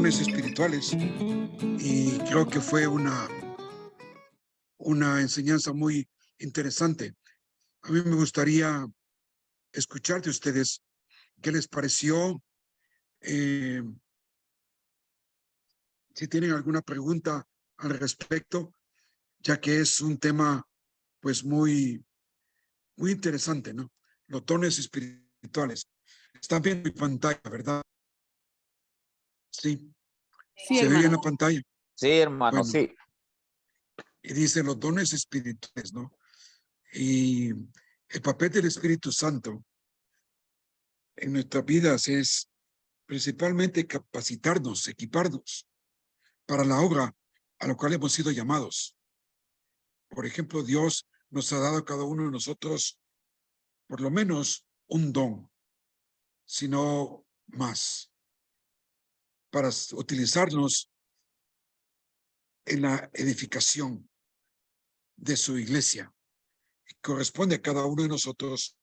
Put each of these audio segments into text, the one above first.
dones espirituales y creo que fue una enseñanza muy interesante. A mí me gustaría escuchar de ustedes qué les pareció. Eh, si tienen alguna pregunta al respecto, ya que es un tema pues muy interesante, ¿no? Los dones espirituales. Están viendo mi pantalla, ¿verdad? Sí, Sí, se ve en la hermano. pantalla. Sí, hermano, Bueno, sí. y dice los dones espirituales, ¿no? Y el papel del Espíritu Santo en nuestras vidas es principalmente capacitarnos, equiparnos para la obra a la cual hemos sido llamados. Por ejemplo, Dios nos ha dado a cada uno de nosotros por lo menos un don, si no más, para utilizarnos en la edificación de su iglesia. Corresponde a cada uno de nosotros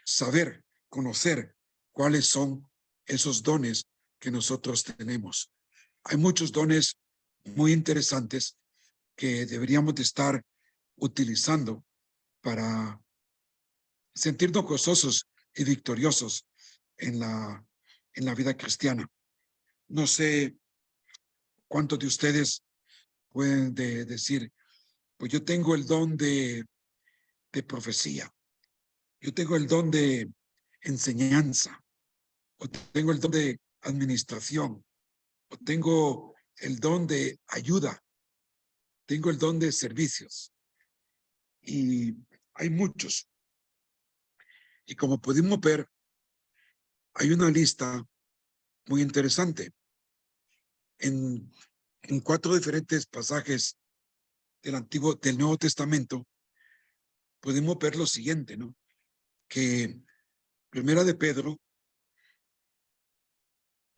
saber, conocer cuáles son esos dones que nosotros tenemos. Hay muchos dones muy interesantes que deberíamos de estar utilizando para sentirnos gozosos y victoriosos en la vida cristiana. No sé cuántos de ustedes pueden decir, pues yo tengo el don de profecía, yo tengo el don de enseñanza, o tengo el don de administración, o tengo el don de ayuda, tengo el don de servicios. Y hay muchos. Y como pudimos ver, hay una lista muy interesante. En 4 diferentes pasajes del Nuevo Testamento, podemos ver lo siguiente, ¿no? Que Primera de Pedro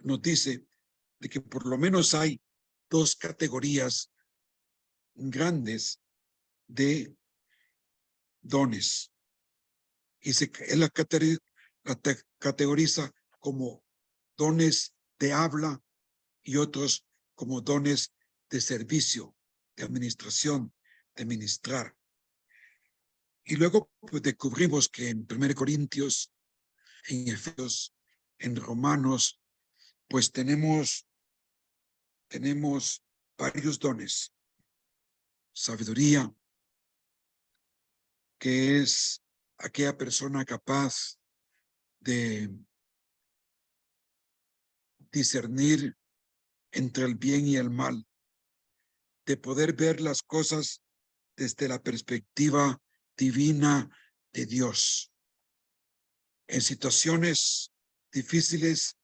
nos dice de que por lo menos hay 2 categorías grandes de dones. Y él la categoriza como dones de habla y otros como dones de servicio, de administración, de ministrar. Y luego pues, descubrimos que en 1 Corintios, en Efesios, en Romanos, pues tenemos varios dones. Sabiduría, que es aquella persona capaz de discernir entre el bien y el mal, de poder ver las cosas desde la perspectiva divina de Dios. En situaciones difíciles,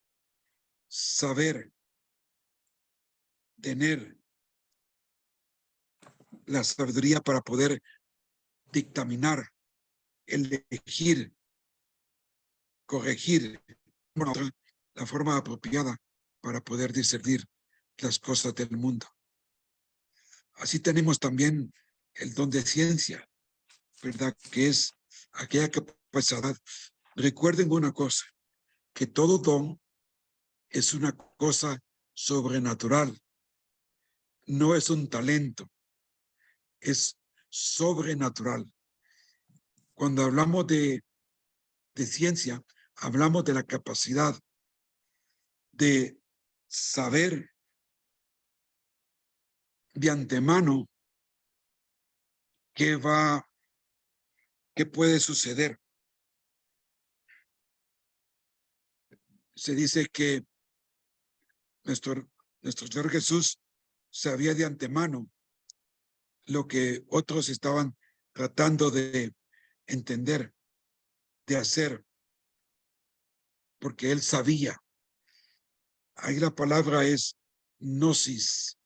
saber tener la sabiduría para poder dictaminar, elegir, corregir la forma apropiada para poder discernir las cosas del mundo. Así tenemos también el don de ciencia, ¿verdad? Que es aquella capacidad. Recuerden una cosa, que todo don es una cosa sobrenatural, no es un talento, es sobrenatural. Cuando hablamos de ciencia, hablamos de la capacidad de saber de antemano qué puede suceder. Se dice que nuestro Señor Jesús sabía de antemano lo que otros estaban tratando de entender, de hacer, porque él sabía. Ahí la palabra es gnosis,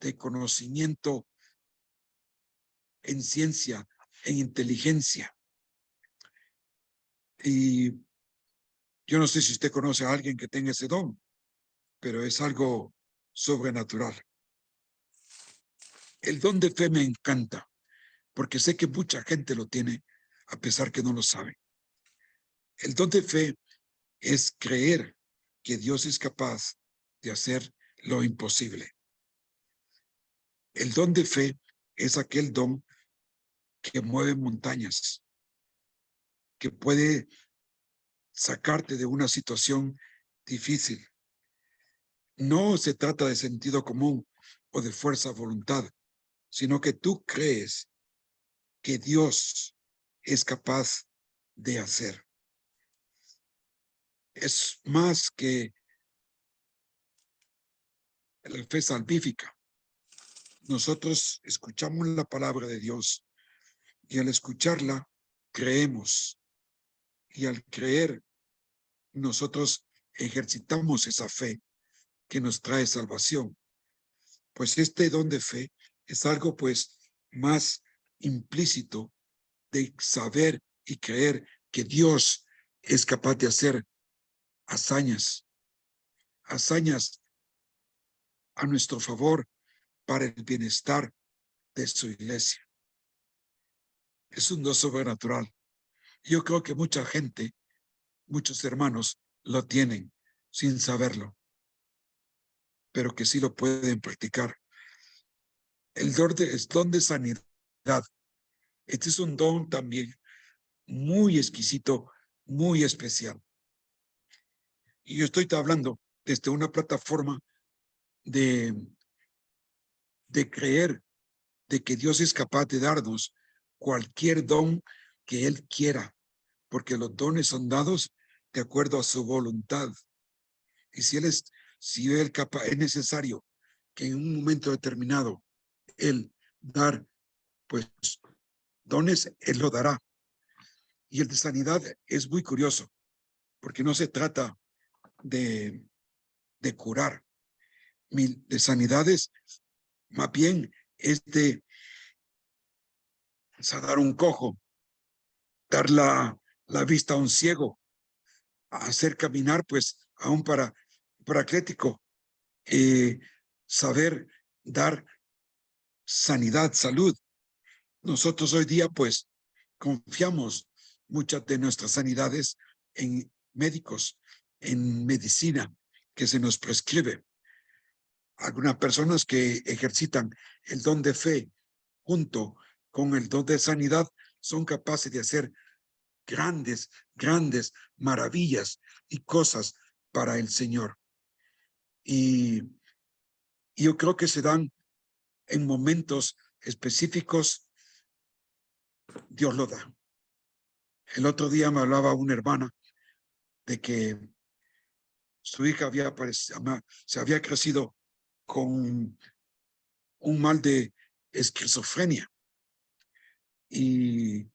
de conocimiento en ciencia, en inteligencia. Y yo no sé si usted conoce a alguien que tenga ese don, pero es algo sobrenatural. El don de fe me encanta, porque sé que mucha gente lo tiene, a pesar que no lo sabe. El don de fe es creer que Dios es capaz de hacer lo imposible. El don de fe es aquel don que mueve montañas, que puede sacarte de una situación difícil. No se trata de sentido común o de fuerza de voluntad, sino que tú crees que Dios es capaz de hacer. Es más que la fe salvífica. Nosotros escuchamos la palabra de Dios y al escucharla creemos, y al creer nosotros ejercitamos esa fe que nos trae salvación. Pues este don de fe es algo pues más implícito de saber y creer que Dios es capaz de hacer hazañas a nuestro favor para el bienestar de su iglesia. Es un don sobrenatural. Yo creo que mucha gente, muchos hermanos lo tienen sin saberlo, pero que sí lo pueden practicar. El don de sanidad. Este es un don también muy exquisito, muy especial. Y yo estoy hablando desde una plataforma de creer de que Dios es capaz de darnos cualquier don que Él quiera, porque los dones son dados de acuerdo a su voluntad. Y si Él es capaz, es necesario que en un momento determinado Él dar, pues, dones, Él lo dará. Y el de sanidad es muy curioso, porque no se trata de curar, de sanidades, más bien es de sanar un cojo, dar la vista a un ciego, a hacer caminar pues a un paraclético, saber dar sanidad, salud. Nosotros hoy día pues confiamos muchas de nuestras sanidades en médicos, en medicina que se nos prescribe. Algunas personas que ejercitan el don de fe junto con el don de sanidad son capaces de hacer grandes maravillas y cosas para el Señor. Y yo creo que se dan en momentos específicos, Dios lo da. El otro día me hablaba una hermana de que su hija se había crecido con un mal de esquizofrenia y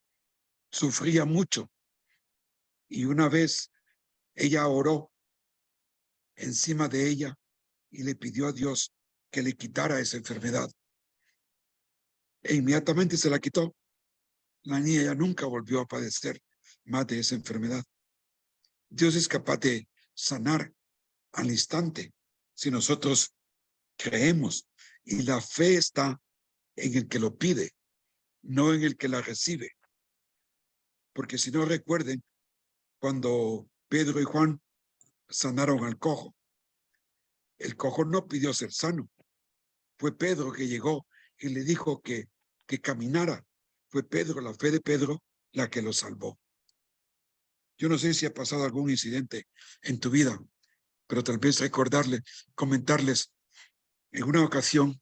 sufría mucho. Y una vez ella oró encima de ella y le pidió a Dios que le quitara esa enfermedad. E inmediatamente se la quitó. La niña ya nunca volvió a padecer más de esa enfermedad. Dios es capaz de sanar al instante si nosotros creemos, y la fe está en el que lo pide, no en el que la recibe. Porque si no, recuerden cuando Pedro y Juan sanaron al cojo, el cojo no pidió ser sano, fue Pedro que llegó y le dijo que caminara. Fue Pedro, la fe de Pedro, la que lo salvó. Yo no sé si ha pasado algún incidente en tu vida, pero tal vez comentarles, en una ocasión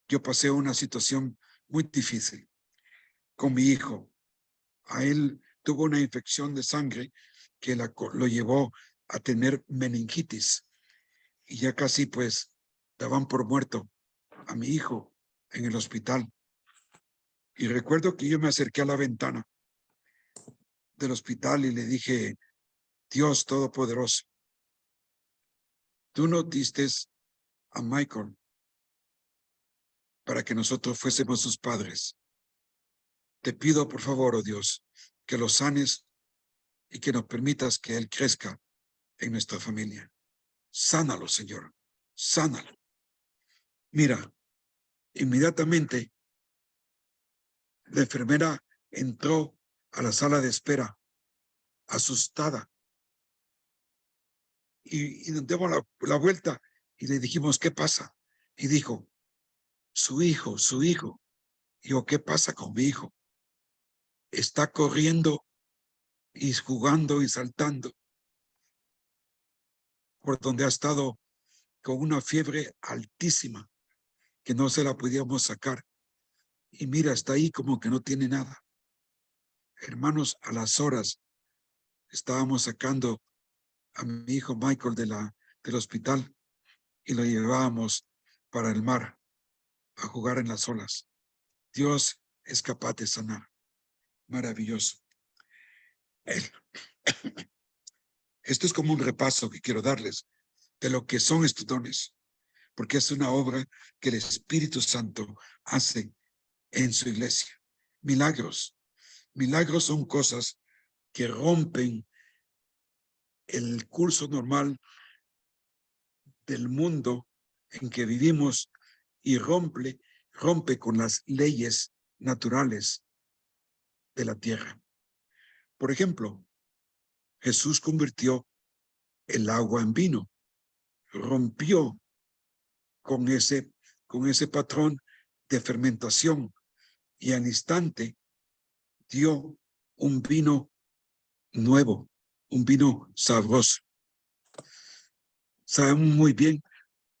yo pasé una situación muy difícil con mi hijo. A él tuvo una infección de sangre que lo llevó a tener meningitis y ya casi pues daban por muerto a mi hijo en el hospital. Y recuerdo que yo me acerqué a la ventana del hospital y le dije: Dios Todopoderoso, tú nos diste a Michael para que nosotros fuésemos sus padres. Te pido, por favor, oh Dios, que lo sanes y que nos permitas que él crezca en nuestra familia. Sánalo, Señor, sánalo. Mira, inmediatamente la enfermera entró a la sala de espera, asustada, y nos dimos la vuelta Y le dijimos, ¿qué pasa? Y dijo, su hijo, su hijo. Digo, ¿qué pasa con mi hijo? Está corriendo y jugando y saltando por donde ha estado con una fiebre altísima que no se la podíamos sacar. Y mira, está ahí como que no tiene nada. Hermanos, a las horas estábamos sacando a mi hijo Michael del hospital y lo llevábamos para el mar a jugar en las olas. Dios es capaz de sanar. Maravilloso. Esto es como un repaso que quiero darles de lo que son estos dones, porque es una obra que el Espíritu Santo hace en su iglesia. Milagros. Milagros son cosas que rompen el curso normal del mundo en que vivimos y rompe con las leyes naturales de la tierra. Por ejemplo, Jesús convirtió el agua en vino, rompió con ese patrón de fermentación y al instante dio un vino nuevo, un vino sabroso. Sabemos muy bien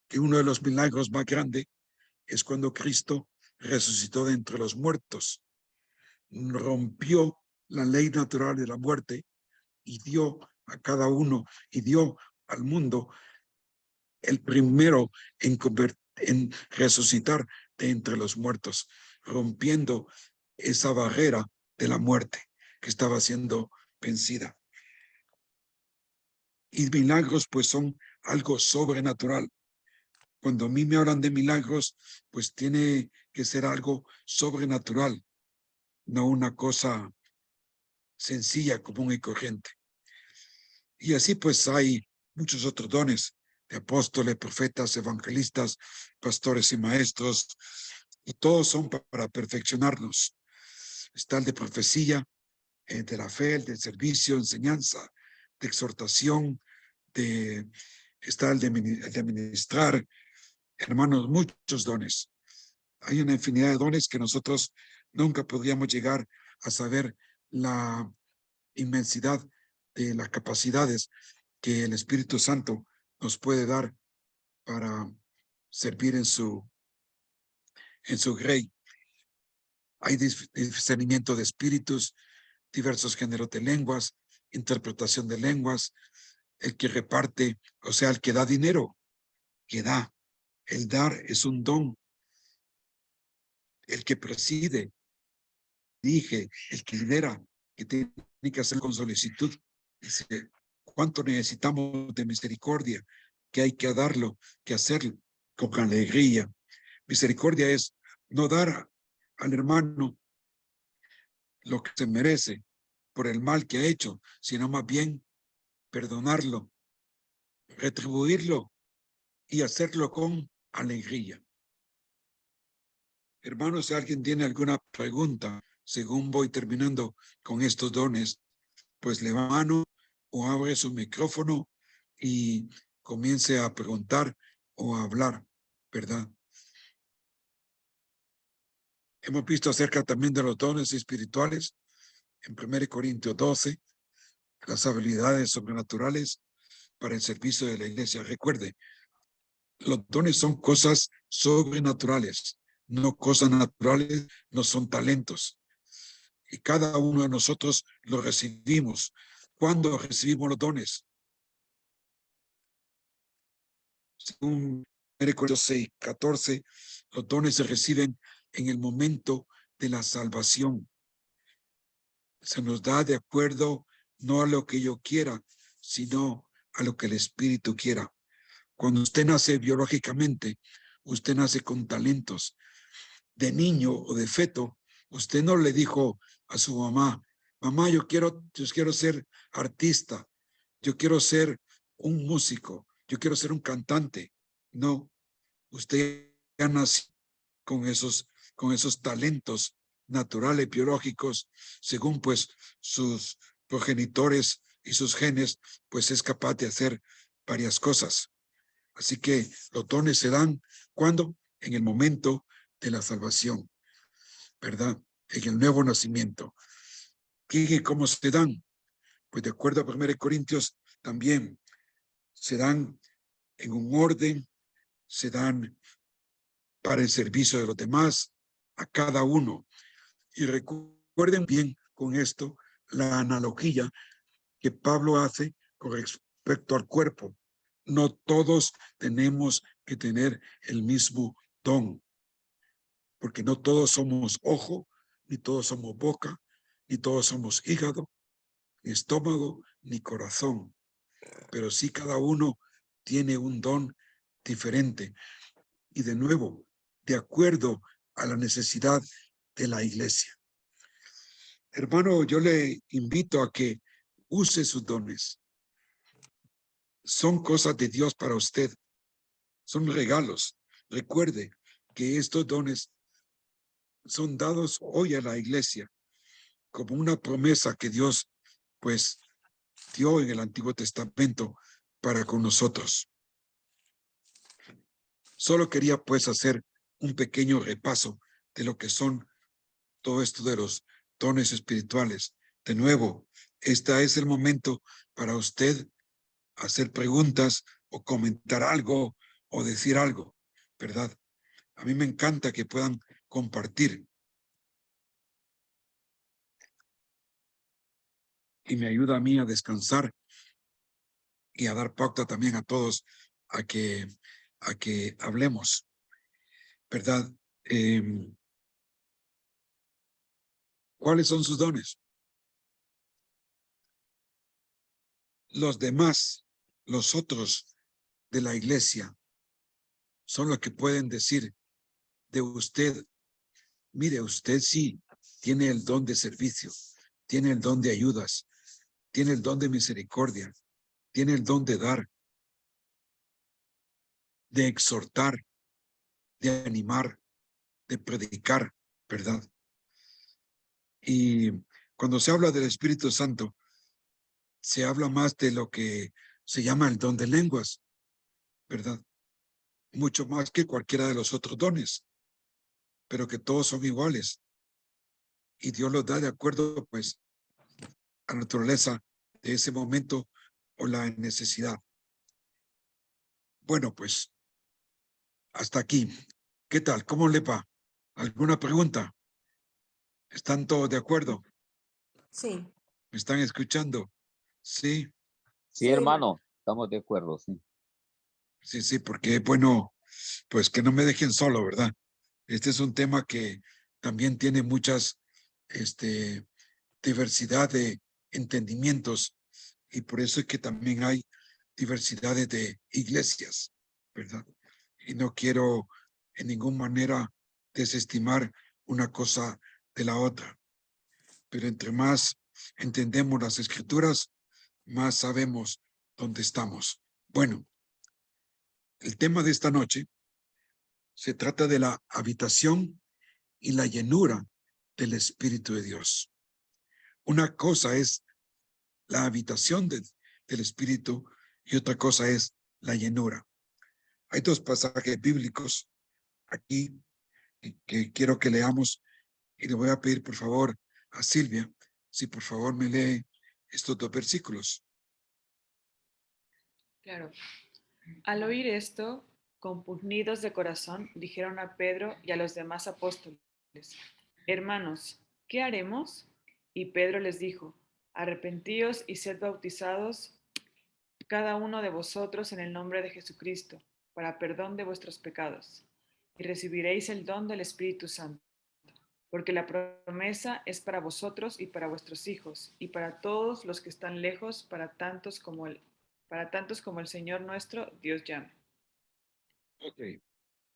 que uno de los milagros más grandes es cuando Cristo resucitó de entre los muertos, rompió la ley natural de la muerte y dio a cada uno y dio al mundo el primero en resucitar de entre los muertos, rompiendo esa barrera de la muerte que estaba siendo vencida. Y milagros pues son algo sobrenatural. Cuando a mí me hablan de milagros, pues tiene que ser algo sobrenatural, no una cosa sencilla, común y corriente. Y así pues hay muchos otros dones de apóstoles, profetas, evangelistas, pastores y maestros, y todos son para perfeccionarnos. Está el de profecía, de la fe, el de servicio, enseñanza, de exhortación, está el de ministrar. Hermanos, muchos dones. Hay una infinidad de dones que nosotros nunca podríamos llegar a saber la inmensidad de las capacidades que el Espíritu Santo nos puede dar para servir en su grey. Hay discernimiento de espíritus, diversos géneros de lenguas, interpretación de lenguas, el que reparte, o sea, el que da dinero, que da. El dar es un don. El que preside, dirige, el que lidera, que tiene que hacer con solicitud. Dice, ¿cuánto necesitamos de misericordia? Que hay que darlo, que hacerlo con alegría. Misericordia es no dar al hermano lo que se merece por el mal que ha hecho, sino más bien perdonarlo, retribuirlo y hacerlo con alegría. Hermanos, si alguien tiene alguna pregunta, según voy terminando con estos dones, pues levanta la mano o abre su micrófono y comience a preguntar o a hablar, ¿verdad? Hemos visto acerca también de los dones espirituales en 1 Corintios 12, las habilidades sobrenaturales para el servicio de la iglesia. Recuerde, los dones son cosas sobrenaturales, no cosas naturales, no son talentos. Y cada uno de nosotros los recibimos. ¿Cuándo recibimos los dones? Según 1 Corintios 6:14, los dones se reciben en el momento de la salvación. Se nos da de acuerdo no a lo que yo quiera, sino a lo que el Espíritu quiera. Cuando usted nace biológicamente, usted nace con talentos. De niño o de feto, usted no le dijo a su mamá, mamá, yo quiero ser artista, yo quiero ser un músico, yo quiero ser un cantante. No, usted ya nació con esos talentos naturales, biológicos, según pues sus progenitores y sus genes, pues es capaz de hacer varias cosas. Así que los dones se dan, ¿cuándo? En el momento de la salvación, ¿verdad? En el nuevo nacimiento. ¿Y cómo se dan? Pues de acuerdo a 1 Corintios, también se dan en un orden, se dan para el servicio de los demás, a cada uno. Y recuerden bien con esto la analogía que Pablo hace con respecto al cuerpo. No todos tenemos que tener el mismo don, porque no todos somos ojo, ni todos somos boca, ni todos somos hígado, ni estómago, ni corazón. Pero sí cada uno tiene un don diferente. Y de nuevo, de acuerdo a la necesidad de la iglesia. Hermano, yo le invito a que use sus dones. Son cosas de Dios para usted. Son regalos. Recuerde que estos dones son dados hoy a la iglesia como una promesa que Dios pues dio en el Antiguo Testamento para con nosotros. Solo quería pues hacer un pequeño repaso de lo que son todo esto de los dones espirituales. De nuevo, este es el momento para usted hacer preguntas o comentar algo o decir algo, ¿verdad? A mí me encanta que puedan compartir y me ayuda a mí a descansar y a dar pauta también a todos a que hablemos, ¿verdad? ¿Cuáles son sus dones? Los demás, los otros de la iglesia, son los que pueden decir de usted, mire, usted sí tiene el don de servicio, tiene el don de ayudas, tiene el don de misericordia, tiene el don de dar, de exhortar, de animar, de predicar, ¿verdad? Y cuando se habla del Espíritu Santo, se habla más de lo que se llama el don de lenguas, ¿verdad? Mucho más que cualquiera de los otros dones, pero que todos son iguales. Y Dios los da de acuerdo, pues, a la naturaleza de ese momento o la necesidad. Bueno, pues, hasta aquí. ¿Qué tal? ¿Cómo le va? ¿Alguna pregunta? ¿Están todos de acuerdo? Sí. ¿Me están escuchando? Sí, Sí, hermano, estamos de acuerdo, sí. sí, porque bueno, pues que no me dejen solo, ¿verdad? Este es un tema que también tiene muchas, diversidad de entendimientos y por eso es que también hay diversidades de iglesias, ¿verdad? Y no quiero en ninguna manera desestimar una cosa de la otra, pero entre más entendemos las escrituras, más sabemos dónde estamos. Bueno, el tema de esta noche se trata de la habitación y la llenura del Espíritu de Dios. Una cosa es la habitación del Espíritu y otra cosa es la llenura. Hay dos pasajes bíblicos aquí que quiero que leamos y le voy a pedir por favor a Silvia, si por favor me lee estos dos versículos. Claro. Al oír esto, compungidos de corazón, dijeron a Pedro y a los demás apóstoles: Hermanos, ¿qué haremos? Y Pedro les dijo: Arrepentíos y sed bautizados cada uno de vosotros en el nombre de Jesucristo, para perdón de vuestros pecados, y recibiréis el don del Espíritu Santo, porque la promesa es para vosotros y para vuestros hijos, y para todos los que están lejos, para tantos como el Señor nuestro Dios llame. Ok,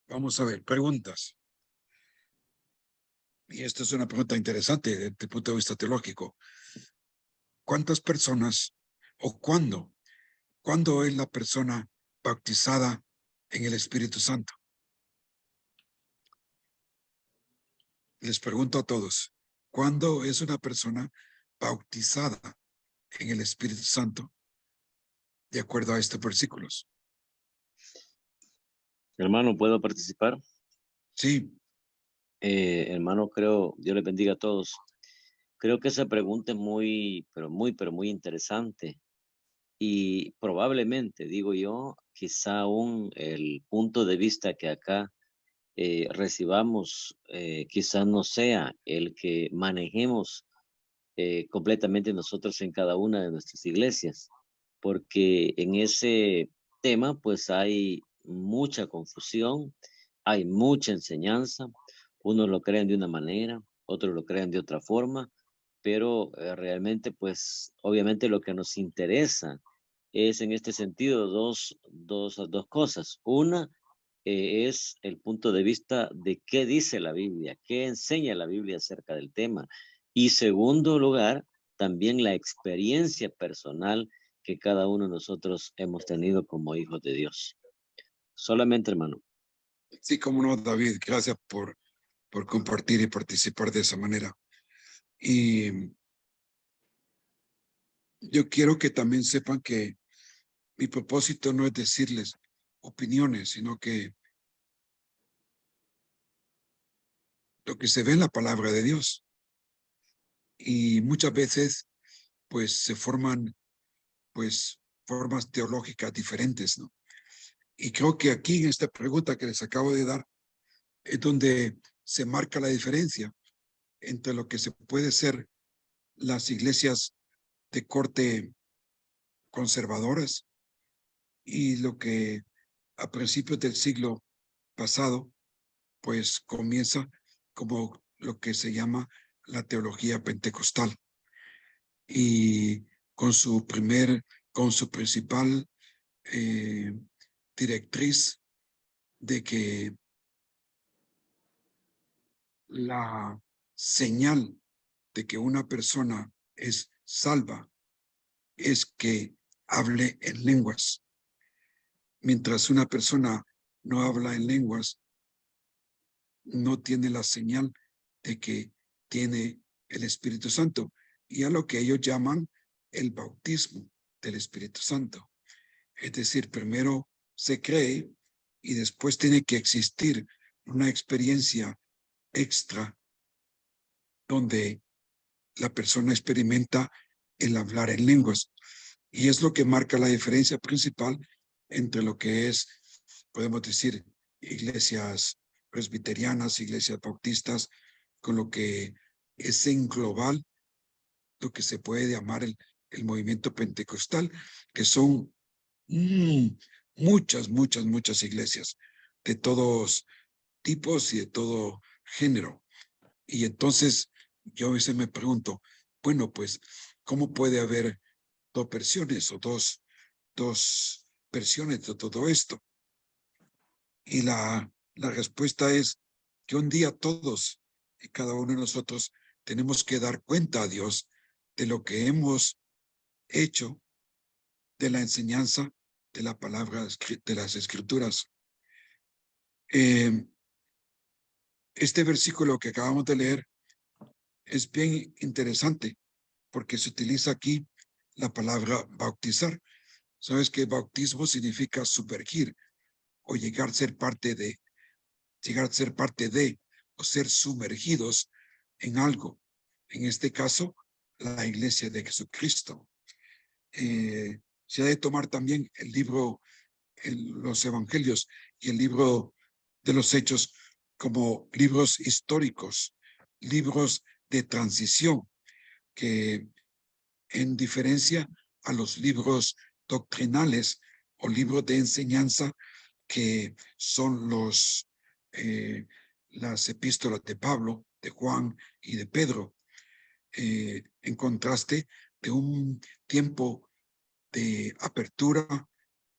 vamos a ver, preguntas. Y esta es una pregunta interesante desde el punto de vista teológico. ¿Cuántas personas o cuándo es la persona bautizada en el Espíritu Santo? Les pregunto a todos, ¿cuándo es una persona bautizada en el Espíritu Santo? De acuerdo a estos versículos. Hermano, ¿puedo participar? Sí, Hermano, creo, Dios les bendiga a todos. Creo que esa pregunta es pero muy interesante. Y probablemente, digo yo, quizá aún el punto de vista que acá recibamos, quizás no sea el que manejemos completamente nosotros en cada una de nuestras iglesias, porque en ese tema pues hay mucha confusión, hay mucha enseñanza, unos lo creen de una manera, otros lo creen de otra forma, pero realmente pues obviamente lo que nos interesa es en este sentido dos cosas. Una es el punto de vista de qué dice la Biblia, qué enseña la Biblia acerca del tema. Y segundo lugar, también la experiencia personal que cada uno de nosotros hemos tenido como hijos de Dios. Solamente, hermano. sí, cómo no, David, gracias por compartir y participar de esa manera. Y yo quiero que también sepan que mi propósito no es decirles opiniones, sino que lo que se ve en la palabra de Dios. Y muchas veces, pues, se forman, pues, formas teológicas diferentes, ¿no? Y creo que aquí en esta pregunta que les acabo de dar es donde se marca la diferencia entre lo que se puede ser las iglesias de corte conservadoras y lo que a principios del siglo pasado, pues comienza como lo que se llama la teología pentecostal. Y con con su principal directriz de que la señal de que una persona es salva es que hable en lenguas. Mientras una persona no habla en lenguas, no tiene la señal de que tiene el Espíritu Santo y a lo que ellos llaman el bautismo del Espíritu Santo. Es decir, primero se cree y después tiene que existir una experiencia extra donde la persona experimenta el hablar en lenguas. Y es lo que marca la diferencia principal entre lo que es, podemos decir, iglesias presbiterianas, iglesias bautistas, con lo que es en global lo que se puede llamar el movimiento pentecostal, que son muchas iglesias de todos tipos y de todo género. Y entonces yo a veces me pregunto, bueno, pues, ¿cómo puede haber dos versiones o dos versiones de todo esto? Y la respuesta es que un día todos y cada uno de nosotros tenemos que dar cuenta a Dios de lo que hemos hecho, de la enseñanza de la palabra de las escrituras. Este versículo que acabamos de leer es bien interesante porque se utiliza aquí la palabra bautizar. Sabes que bautismo significa sumergir o llegar a ser parte de, o ser sumergidos en algo. En este caso, la iglesia de Jesucristo. Se ha de tomar también el libro, los evangelios y el libro de los hechos como libros históricos, libros de transición, que en diferencia a los libros doctrinales o libros de enseñanza que son las epístolas de Pablo, de Juan y de Pedro, en contraste de un tiempo de apertura,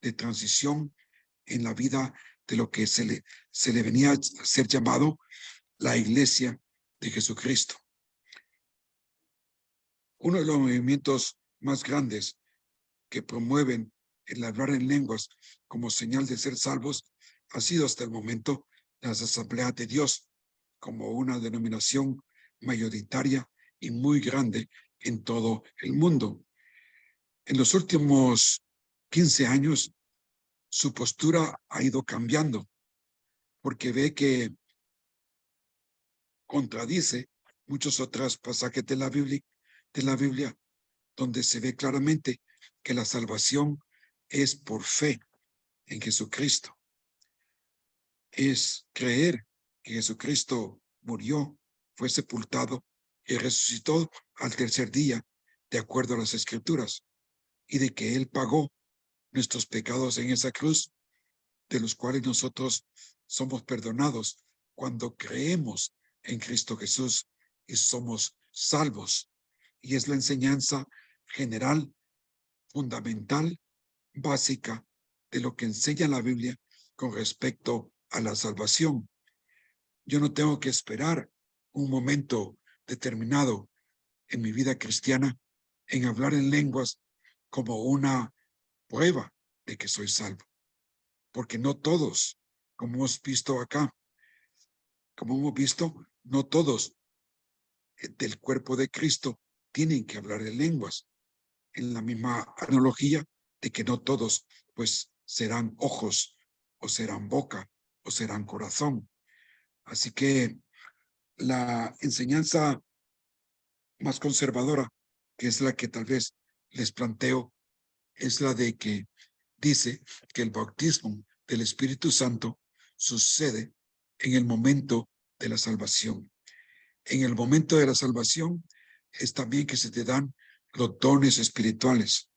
de transición en la vida de lo que se le venía a ser llamado la iglesia de Jesucristo. Uno de los movimientos más grandes que promueven el hablar en lenguas como señal de ser salvos ha sido hasta el momento las Asambleas de Dios, como una denominación mayoritaria y muy grande en todo el mundo. En los últimos 15 años, su postura ha ido cambiando porque ve que contradice muchos otros pasajes de la Biblia, donde se ve claramente que la salvación es por fe en Jesucristo. Es creer que Jesucristo murió, fue sepultado y resucitó al tercer día, de acuerdo a las Escrituras, y de que Él pagó nuestros pecados en esa cruz, de los cuales nosotros somos perdonados cuando creemos en Cristo Jesús y somos salvos. Y es la enseñanza general, fundamental, básica de lo que enseña la Biblia con respecto a la salvación. Yo no tengo que esperar un momento determinado en mi vida cristiana en hablar en lenguas como una prueba de que soy salvo, porque no todos, como hemos visto acá, no todos del cuerpo de Cristo tienen que hablar en lenguas, en la misma analogía de que no todos pues serán ojos o serán boca o serán corazón. Así que la enseñanza más conservadora, que es la que tal vez les planteo, es la de que dice que el bautismo del Espíritu Santo sucede en el momento de la salvación. En el momento de la salvación es también que se te dan los dones espirituales.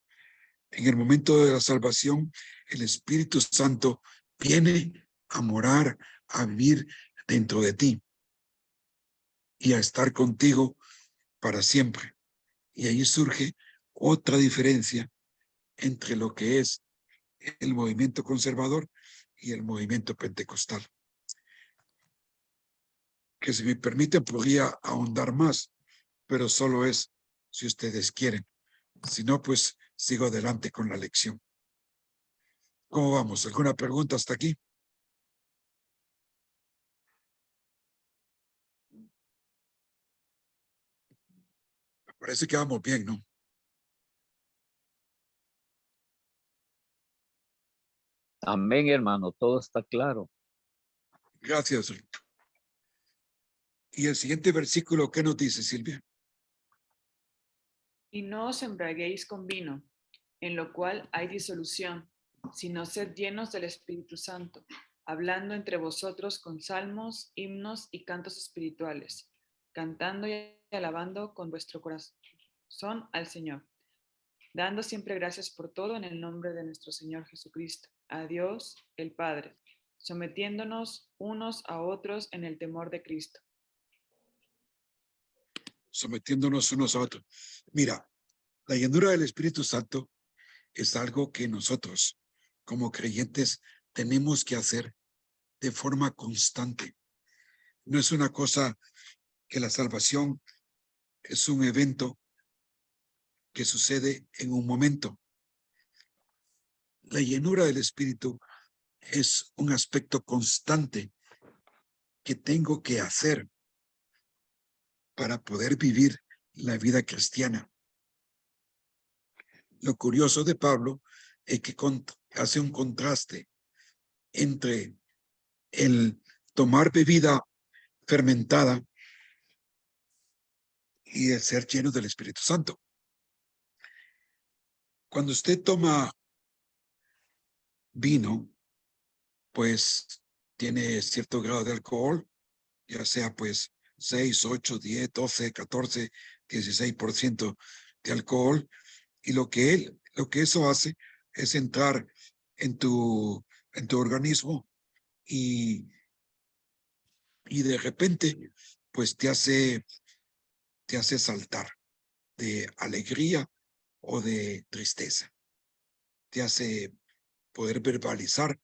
En el momento de la salvación, el Espíritu Santo viene a morar, a vivir dentro de ti y a estar contigo para siempre. Y ahí surge otra diferencia entre lo que es el movimiento conservador y el movimiento pentecostal, que si me permiten podría ahondar más, pero solo es si ustedes quieren. Si no, pues sigo adelante con la lección. ¿Cómo vamos? ¿Alguna pregunta hasta aquí? Parece que vamos bien, ¿no? Amén, hermano, todo está claro. Gracias. Y el siguiente versículo, ¿qué nos dice, Silvia? Y no os embriaguéis con vino, en lo cual hay disolución, sino sed llenos del Espíritu Santo, hablando entre vosotros con salmos, himnos y cantos espirituales, cantando y alabando con vuestro corazón al Señor, dando siempre gracias por todo en el nombre de nuestro Señor Jesucristo, a Dios el Padre, sometiéndonos unos a otros en el temor de Cristo. Sometiéndonos unos a otros. Mira, la llenura del Espíritu Santo es algo que nosotros, como creyentes, tenemos que hacer de forma constante. No es una cosa que la salvación es un evento que sucede en un momento. La llenura del Espíritu es un aspecto constante que tengo que hacer para poder vivir la vida cristiana. Lo curioso de Pablo es que hace un contraste entre el tomar bebida fermentada y el ser lleno del Espíritu Santo. Cuando usted toma vino, pues tiene cierto grado de alcohol, ya sea pues 6, 8, 10, 12, 14, 16% de alcohol, y lo que eso hace es entrar en tu organismo y de repente pues te hace saltar de alegría o de tristeza, te hace poder verbalizar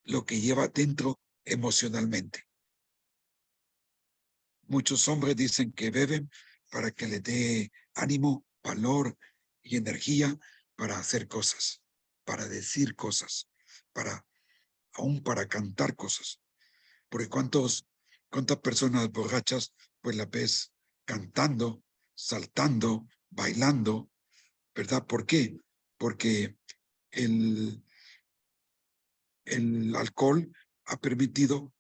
lo que lleva dentro emocionalmente. Muchos hombres dicen que beben para que les dé ánimo, valor y energía para hacer cosas, para decir cosas, aún para cantar cosas. Porque cuántas personas borrachas pues las ves cantando, saltando, bailando, ¿verdad? ¿Por qué? Porque el alcohol ha permitido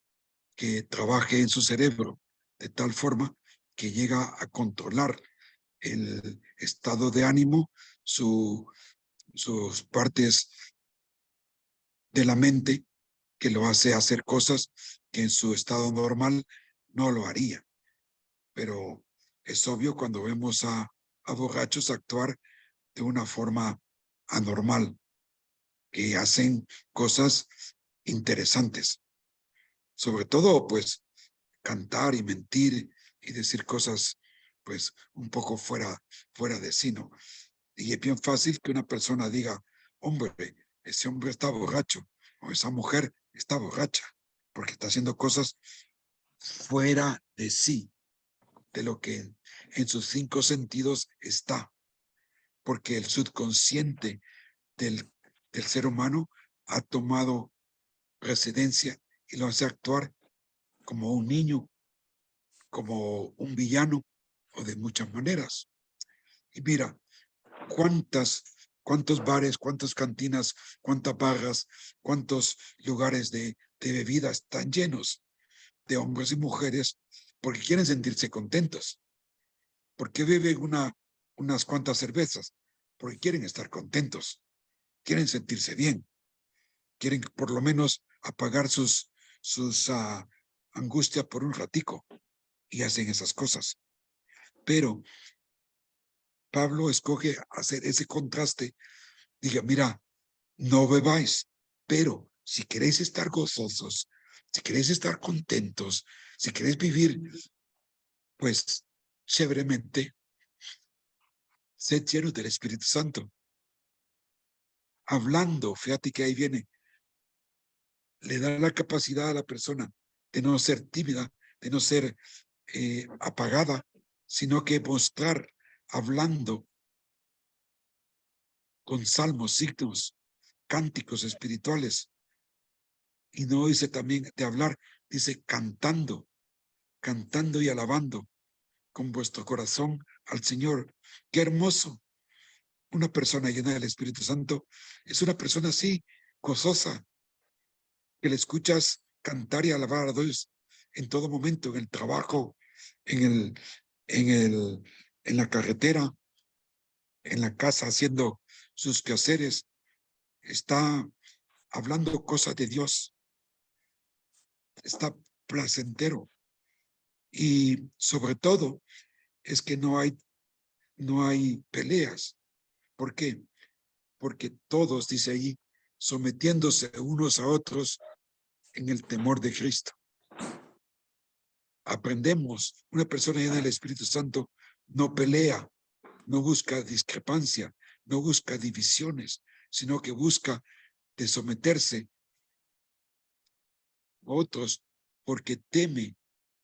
que trabaje en su cerebro de tal forma que llega a controlar el estado de ánimo, sus partes de la mente, que lo hace hacer cosas que en su estado normal no lo haría. Pero es obvio cuando vemos a borrachos actuar de una forma anormal, que hacen cosas interesantes. Sobre todo, pues, cantar y mentir y decir cosas, pues, un poco fuera de sí, ¿no? Y es bien fácil que una persona diga, hombre, ese hombre está borracho o esa mujer está borracha porque está haciendo cosas fuera de sí, de lo que en sus 5 sentidos está, porque el subconsciente del ser humano ha tomado residencia y lo hace actuar como un niño, como un villano o de muchas maneras. Y mira, cuántos bares, cuántas cantinas, cuántas barras, cuántos lugares de bebida están llenos de hombres y mujeres porque quieren sentirse contentos. ¿Por qué beben unas cuantas cervezas? Porque quieren estar contentos, quieren sentirse bien, quieren por lo menos apagar sus angustias por un ratico y hacen esas cosas. Pero Pablo escoge hacer ese contraste. Diga, mira, no bebáis, pero si queréis estar gozosos, si queréis estar contentos, si queréis vivir, pues, chéveremente, sed llenos del Espíritu Santo. Hablando, fíjate que ahí viene, le da la capacidad a la persona de no ser tímida, de no ser apagada, sino que mostrar, hablando con salmos, signos, cánticos espirituales. Y no dice también de hablar, dice cantando y alabando con vuestro corazón al Señor. Qué hermoso. Una persona llena del Espíritu Santo es una persona así, gozosa, que le escuchas cantar y alabar a Dios en todo momento, en el trabajo, en la carretera, en la casa, haciendo sus quehaceres. Está hablando cosas de Dios. Está placentero. Y sobre todo es que no hay peleas. ¿Por qué? Porque todos, dice ahí, sometiéndose unos a otros en el temor de Cristo. Aprendemos, una persona llena del Espíritu Santo no pelea, no busca discrepancia, no busca divisiones, sino que busca de someterse a otros porque teme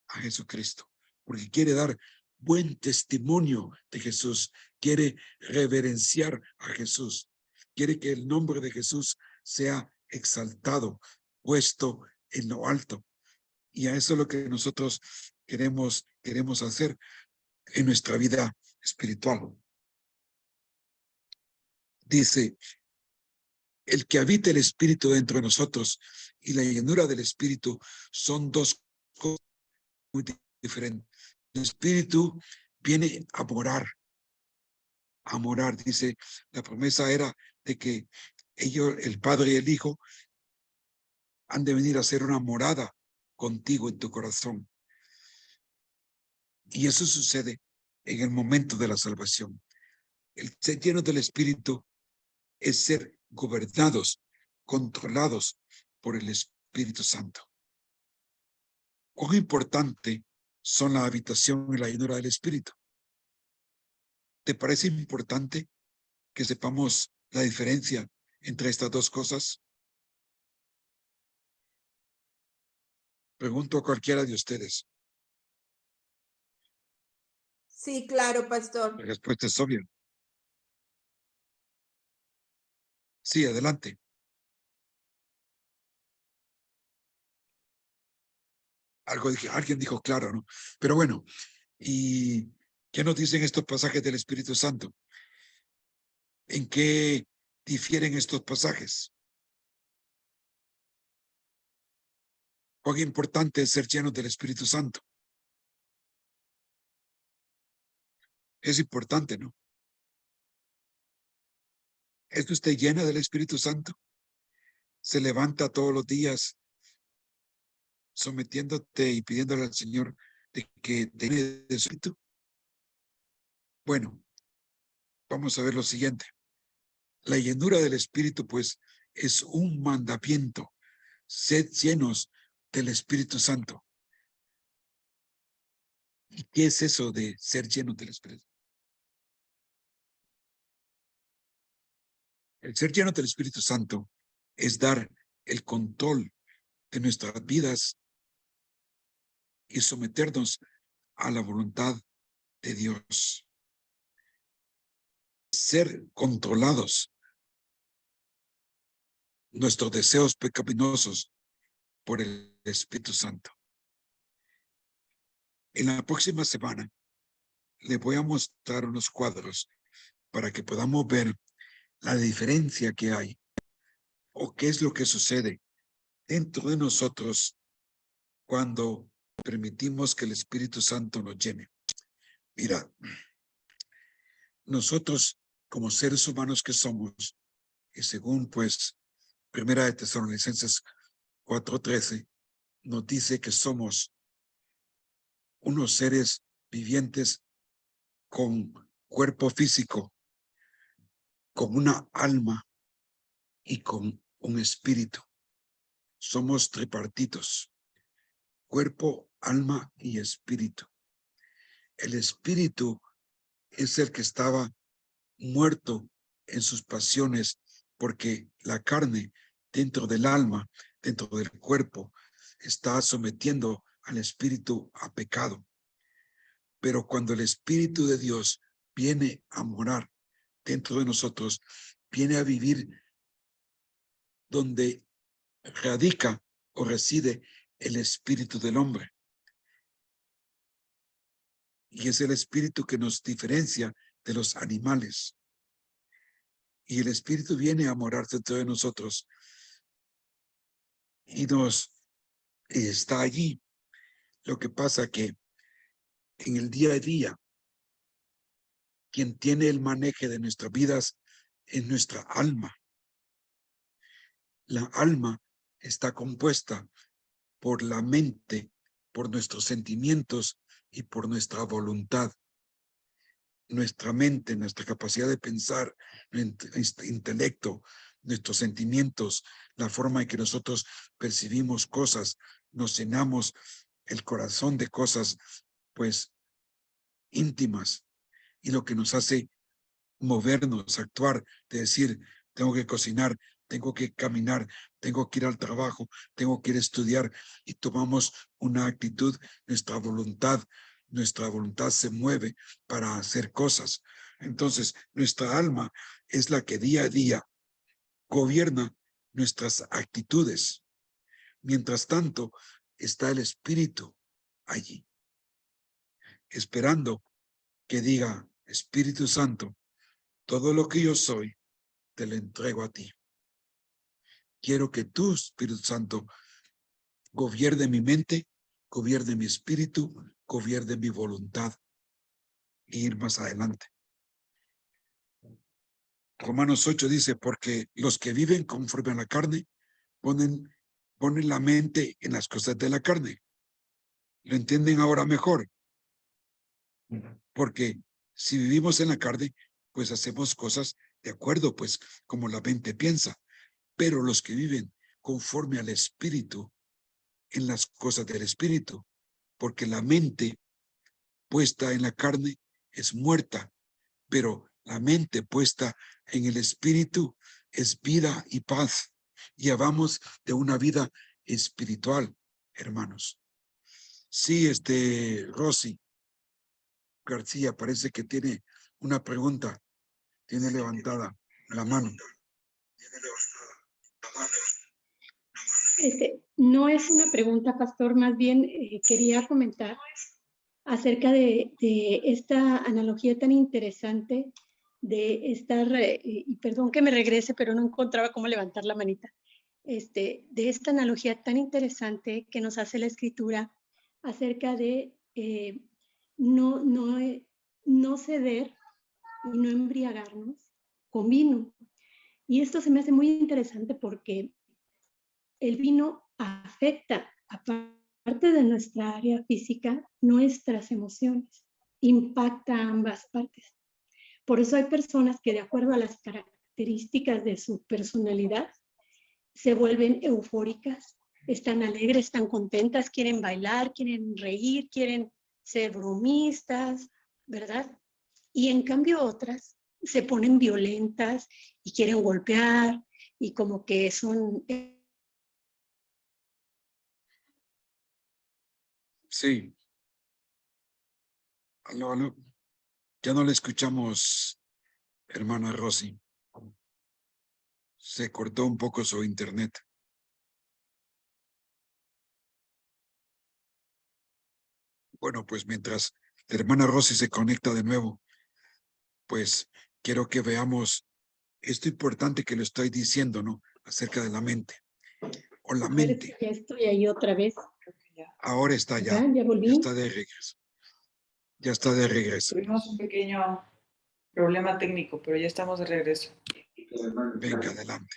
a Jesucristo, porque quiere dar buen testimonio de Jesús, quiere reverenciar a Jesús, quiere que el nombre de Jesús sea exaltado, puesto en lo alto. Y a eso es lo que nosotros queremos hacer en nuestra vida espiritual. Dice, el que habita el Espíritu dentro de nosotros y la llenura del Espíritu son dos cosas muy diferentes. El Espíritu viene a morar, dice, la promesa era de que ellos, el Padre y el Hijo, han de venir a hacer una morada contigo en tu corazón. Y eso sucede en el momento de la salvación. El ser lleno del Espíritu es ser gobernados, controlados por el Espíritu Santo. ¿Cuán importante son la habitación y la llenura del Espíritu? ¿Te parece importante que sepamos la diferencia entre estas dos cosas? Pregunto a cualquiera de ustedes. Sí, claro, pastor. La respuesta es obvia. Sí, adelante. Alguien dijo claro, ¿no? Pero bueno, ¿y qué nos dicen estos pasajes del Espíritu Santo? ¿En qué difieren estos pasajes? cuán importante es ser llenos del Espíritu Santo. Es importante, ¿no? ¿Es usted llena del Espíritu Santo? Se levanta todos los días sometiéndote y pidiéndole al Señor de que te llene de su Espíritu. Bueno, vamos a ver lo siguiente. La llenura del Espíritu, pues, es un mandamiento. Sed llenos del Espíritu Santo. ¿Y qué es eso de ser llenos del Espíritu? El ser llenos del Espíritu Santo es dar el control de nuestras vidas y someternos a la voluntad de Dios. Ser controlados nuestros deseos pecaminosos por el Espíritu Santo. En la próxima semana le voy a mostrar unos cuadros para que podamos ver la diferencia que hay o qué es lo que sucede dentro de nosotros cuando permitimos que el Espíritu Santo nos llene. Mira, nosotros como seres humanos que somos, y según pues Primera de Tesalonicenses 4:13, nos dice que somos unos seres vivientes con cuerpo físico, con una alma y con un espíritu. Somos tripartitos, cuerpo, alma y espíritu. El espíritu es el que estaba muerto en sus pasiones, porque la carne dentro del alma, dentro del cuerpo, está sometiendo al espíritu a pecado. Pero cuando el Espíritu de Dios viene a morar dentro de nosotros, viene a vivir donde radica o reside el espíritu del hombre. Y es el espíritu que nos diferencia de los animales. Y el espíritu viene a morar dentro de nosotros y está allí. Lo que pasa que en el día a día, quien tiene el manejo de nuestras vidas es nuestra alma. La alma está compuesta por la mente, por nuestros sentimientos y por nuestra voluntad. Nuestra mente, nuestra capacidad de pensar, nuestro intelecto, nuestros sentimientos, la forma en que nosotros percibimos cosas, nos llenamos el corazón de cosas, pues, íntimas, y lo que nos hace movernos, actuar, de decir, tengo que cocinar, tengo que caminar, tengo que ir al trabajo, tengo que ir a estudiar, y tomamos una actitud, nuestra voluntad se mueve para hacer cosas. Entonces, nuestra alma es la que día a día gobierna nuestras actitudes. Mientras tanto, está el espíritu allí, esperando que diga, Espíritu Santo, todo lo que yo soy, te lo entrego a ti. Quiero que tú, Espíritu Santo, gobierne mi mente, gobierne mi espíritu, gobierne mi voluntad e ir más adelante. Romanos 8 dice, porque los que viven conforme a la carne ponen la mente en las cosas de la carne. ¿Lo entienden ahora mejor? Porque si vivimos en la carne, pues hacemos cosas de acuerdo, pues como la mente piensa. Pero los que viven conforme al espíritu, en las cosas del espíritu, porque la mente puesta en la carne es muerta, pero la mente puesta en el espíritu es vida y paz. Y hablamos de una vida espiritual, hermanos. Sí, Rosy García parece que tiene una pregunta, tiene levantada la mano. No es una pregunta, pastor, más bien quería comentar acerca de esta analogía tan interesante de estar, y perdón que me regrese, pero no encontraba cómo levantar la manita, de esta analogía tan interesante que nos hace la Escritura acerca de no ceder y no embriagarnos con vino. Y esto se me hace muy interesante porque el vino afecta, aparte de nuestra área física, nuestras emociones, impacta a ambas partes. Por eso hay personas que, de acuerdo a las características de su personalidad, se vuelven eufóricas, están alegres, están contentas, quieren bailar, quieren reír, quieren ser bromistas, ¿verdad? Y en cambio otras se ponen violentas y quieren golpear y como que son... Sí. Aló, aló. Ya no le escuchamos, hermana Rosy. Se cortó un poco su internet. Bueno, pues mientras la hermana Rosy se conecta de nuevo, pues quiero que veamos esto importante que le estoy diciendo, ¿no? Acerca de la mente. O la mente. Ya estoy ahí otra vez. Ahora está ya. Ya volví. Ya está de regreso. Ya está de regreso. Tuvimos un pequeño problema técnico, pero ya estamos de regreso. Venga, adelante.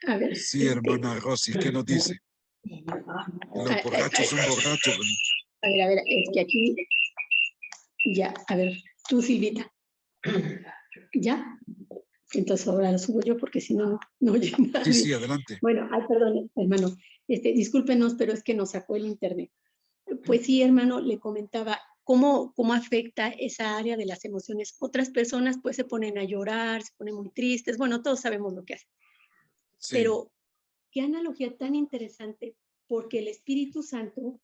A ver, Sí, hermana Rosy, ¿qué nos dice? Los borrachos son borrachos. A ver, es que aquí, ya, a ver, tú, Silvita, ¿ya? Entonces ahora lo subo yo porque si no, no oye nadie. Sí, adelante. Bueno, ay, perdón, hermano, discúlpenos, pero es que nos sacó el internet. Pues sí, hermano, le comentaba cómo afecta esa área de las emociones. Otras personas pues se ponen a llorar, se ponen muy tristes, bueno, todos sabemos lo que hacen. Sí. Pero qué analogía tan interesante, porque el Espíritu Santo,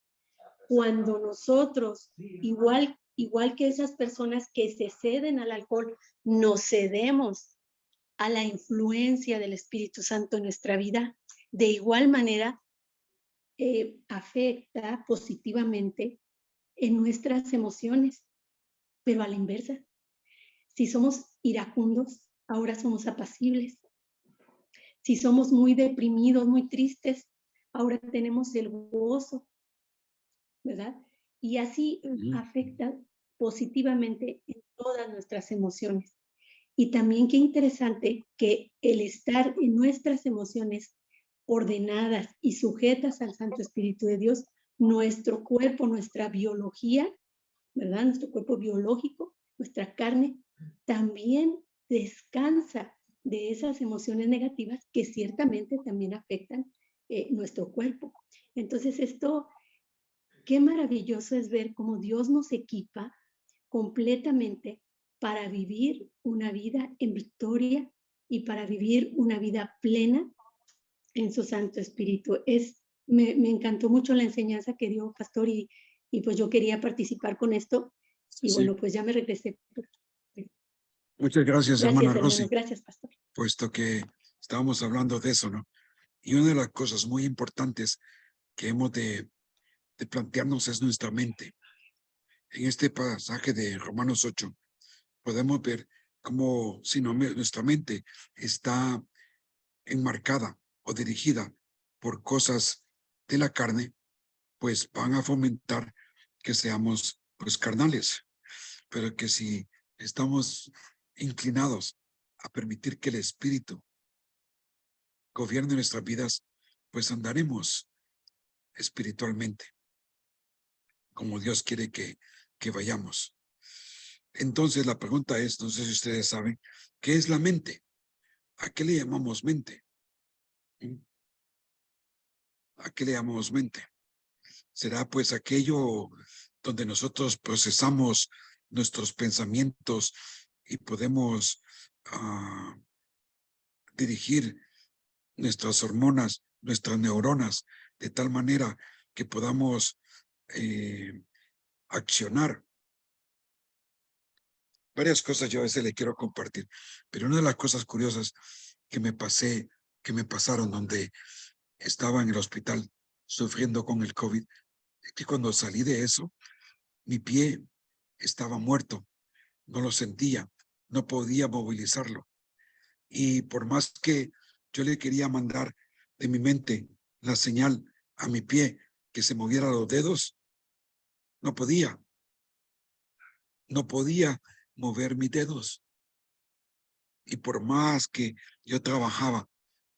cuando nosotros, igual que esas personas que se ceden al alcohol, nos cedemos a la influencia del Espíritu Santo en nuestra vida, de igual manera afecta positivamente en nuestras emociones, pero a la inversa. Si somos iracundos, ahora somos apacibles. Si somos muy deprimidos, muy tristes, ahora tenemos el gozo, ¿verdad? Y así afecta positivamente en todas nuestras emociones. Y también qué interesante que el estar en nuestras emociones ordenadas y sujetas al Santo Espíritu de Dios, nuestro cuerpo, nuestra biología, ¿verdad? Nuestro cuerpo biológico, nuestra carne, también descansa de esas emociones negativas que ciertamente también afectan nuestro cuerpo. Entonces esto, qué maravilloso es ver cómo Dios nos equipa completamente para vivir una vida en victoria y para vivir una vida plena en su Santo Espíritu. Me encantó mucho la enseñanza que dio Pastor y pues yo quería participar con esto y bueno, pues ya me regresé. Muchas gracias, hermana Rosy. Gracias, Pastor. Puesto que estábamos hablando de eso, ¿no? Y una de las cosas muy importantes que hemos de plantearnos es nuestra mente. En este pasaje de Romanos 8, podemos ver cómo si no, nuestra mente está enmarcada o dirigida por cosas de la carne, pues van a fomentar que seamos pues carnales, pero que si estamos inclinados a permitir que el Espíritu gobierne nuestras vidas, pues andaremos espiritualmente como Dios quiere que vayamos. Entonces la pregunta es, no sé si ustedes saben, ¿qué es la mente? ¿A qué le llamamos mente? ¿A qué le llamamos mente? ¿Será pues aquello donde nosotros procesamos nuestros pensamientos y podemos dirigir nuestras hormonas, nuestras neuronas, de tal manera que podamos accionar? Varias cosas yo a veces le quiero compartir, pero una de las cosas curiosas que me pasaron donde estaba en el hospital sufriendo con el COVID, es que cuando salí de eso, mi pie estaba muerto, no lo sentía, no podía movilizarlo. Y por más que yo le quería mandar de mi mente la señal a mi pie que se moviera los dedos, no podía. No podía mover mis dedos. Y por más que yo trabajaba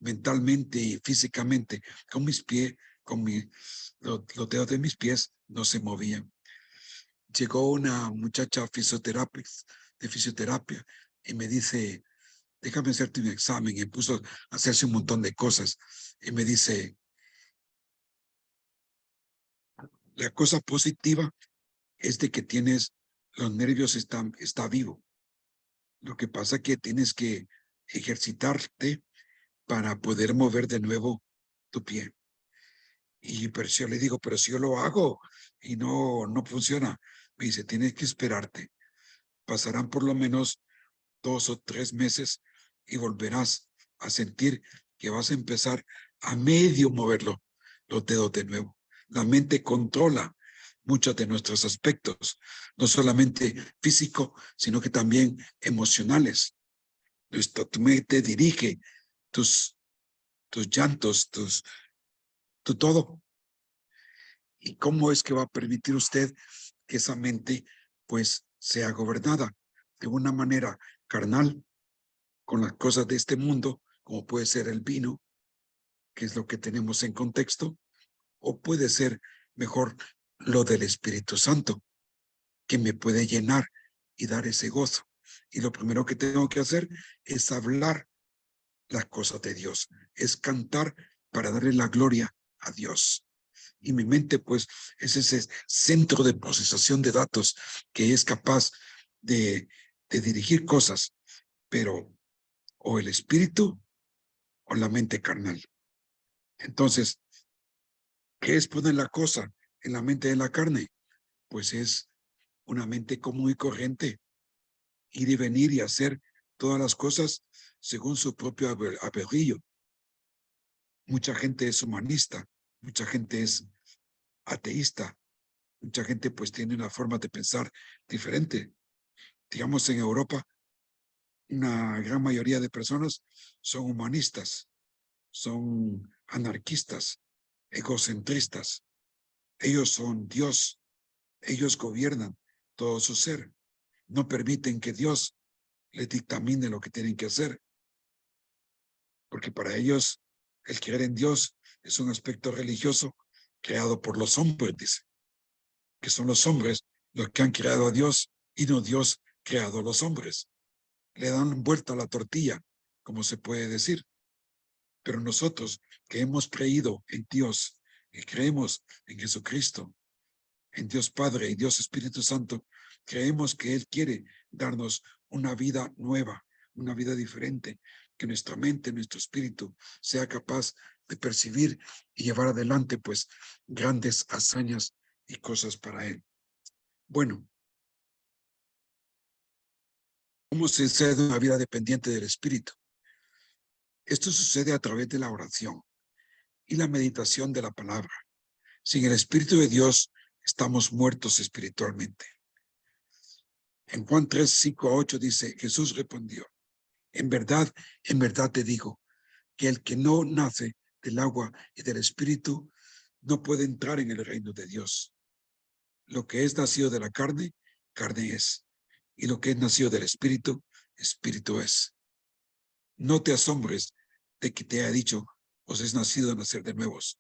mentalmente y físicamente con mis pies, los dedos de mis pies no se movían. Llegó una muchacha de fisioterapia y me dice, déjame hacerte un examen. Y puso a hacerse un montón de cosas. Y me dice, la cosa positiva es de que tienes, los nervios está vivo. Lo que pasa es que tienes que ejercitarte para poder mover de nuevo tu pie. Y pero si yo le digo, pero si yo lo hago y no funciona, me dice, tienes que esperarte. Pasarán por lo menos 2 o 3 meses y volverás a sentir que vas a empezar a medio moverlo, los dedos de nuevo. La mente controla muchos de nuestros aspectos, no solamente físico, sino que también emocionales. Tu mente dirige tus llantos, tu todo. ¿Y cómo es que va a permitir usted que esa mente pues sea gobernada de una manera carnal con las cosas de este mundo, como puede ser el vino, que es lo que tenemos en contexto, o puede ser mejor lo del Espíritu Santo, que me puede llenar y dar ese gozo? Y lo primero que tengo que hacer es hablar las cosas de Dios, es cantar para darle la gloria a Dios. Y mi mente, pues, es ese centro de procesación de datos que es capaz de dirigir cosas, pero o el espíritu o la mente carnal. Entonces, ¿qué es poner la cosa en la mente de la carne? Pues es una mente común y corriente, ir y venir y hacer todas las cosas según su propio aberrillo. Mucha gente es humanista, mucha gente es ateísta, mucha gente pues tiene una forma de pensar diferente. Digamos, en Europa, una gran mayoría de personas son humanistas, son anarquistas, egocentristas. Ellos son Dios, ellos gobiernan todo su ser. No permiten que Dios les dictamine lo que tienen que hacer, porque para ellos el creer en Dios es un aspecto religioso creado por los hombres, dice, que son los hombres los que han creado a Dios y no Dios creado a los hombres. Le dan vuelta a la tortilla, como se puede decir. Pero nosotros que hemos creído en Dios, que creemos en Jesucristo, en Dios Padre y Dios Espíritu Santo, creemos que Él quiere darnos una vida nueva, una vida diferente, que nuestra mente, nuestro espíritu sea capaz de percibir y llevar adelante pues grandes hazañas y cosas para Él. Bueno, ¿cómo se sucede una vida dependiente del Espíritu? Esto sucede a través de la oración y la meditación de la palabra. Sin el Espíritu de Dios, estamos muertos espiritualmente. En Juan 3, 5 a 8 dice, Jesús respondió, en verdad te digo, que el que no nace del agua y del Espíritu no puede entrar en el reino de Dios. Lo que es nacido de la carne, carne es. Y lo que es nacido del Espíritu, Espíritu es. No te asombres de que te haya dicho, os es nacido a nacer de nuevos.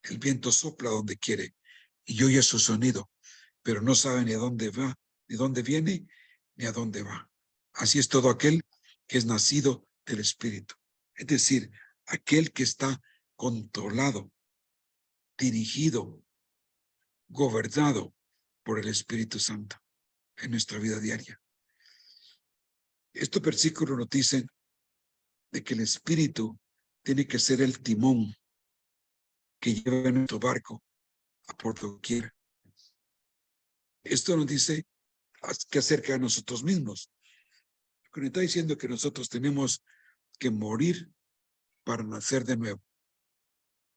El viento sopla donde quiere y oye su sonido, pero no sabe ni a dónde va, ni dónde viene, ni a dónde va. Así es todo aquel que es nacido del Espíritu. Es decir, aquel que está controlado, dirigido, gobernado por el Espíritu Santo en nuestra vida diaria. Estos versículos nos dicen de que el Espíritu tiene que ser el timón que lleva nuestro barco a por doquier. Esto nos dice que acerca de nosotros mismos. Lo que nos está diciendo que nosotros tenemos que morir para nacer de nuevo.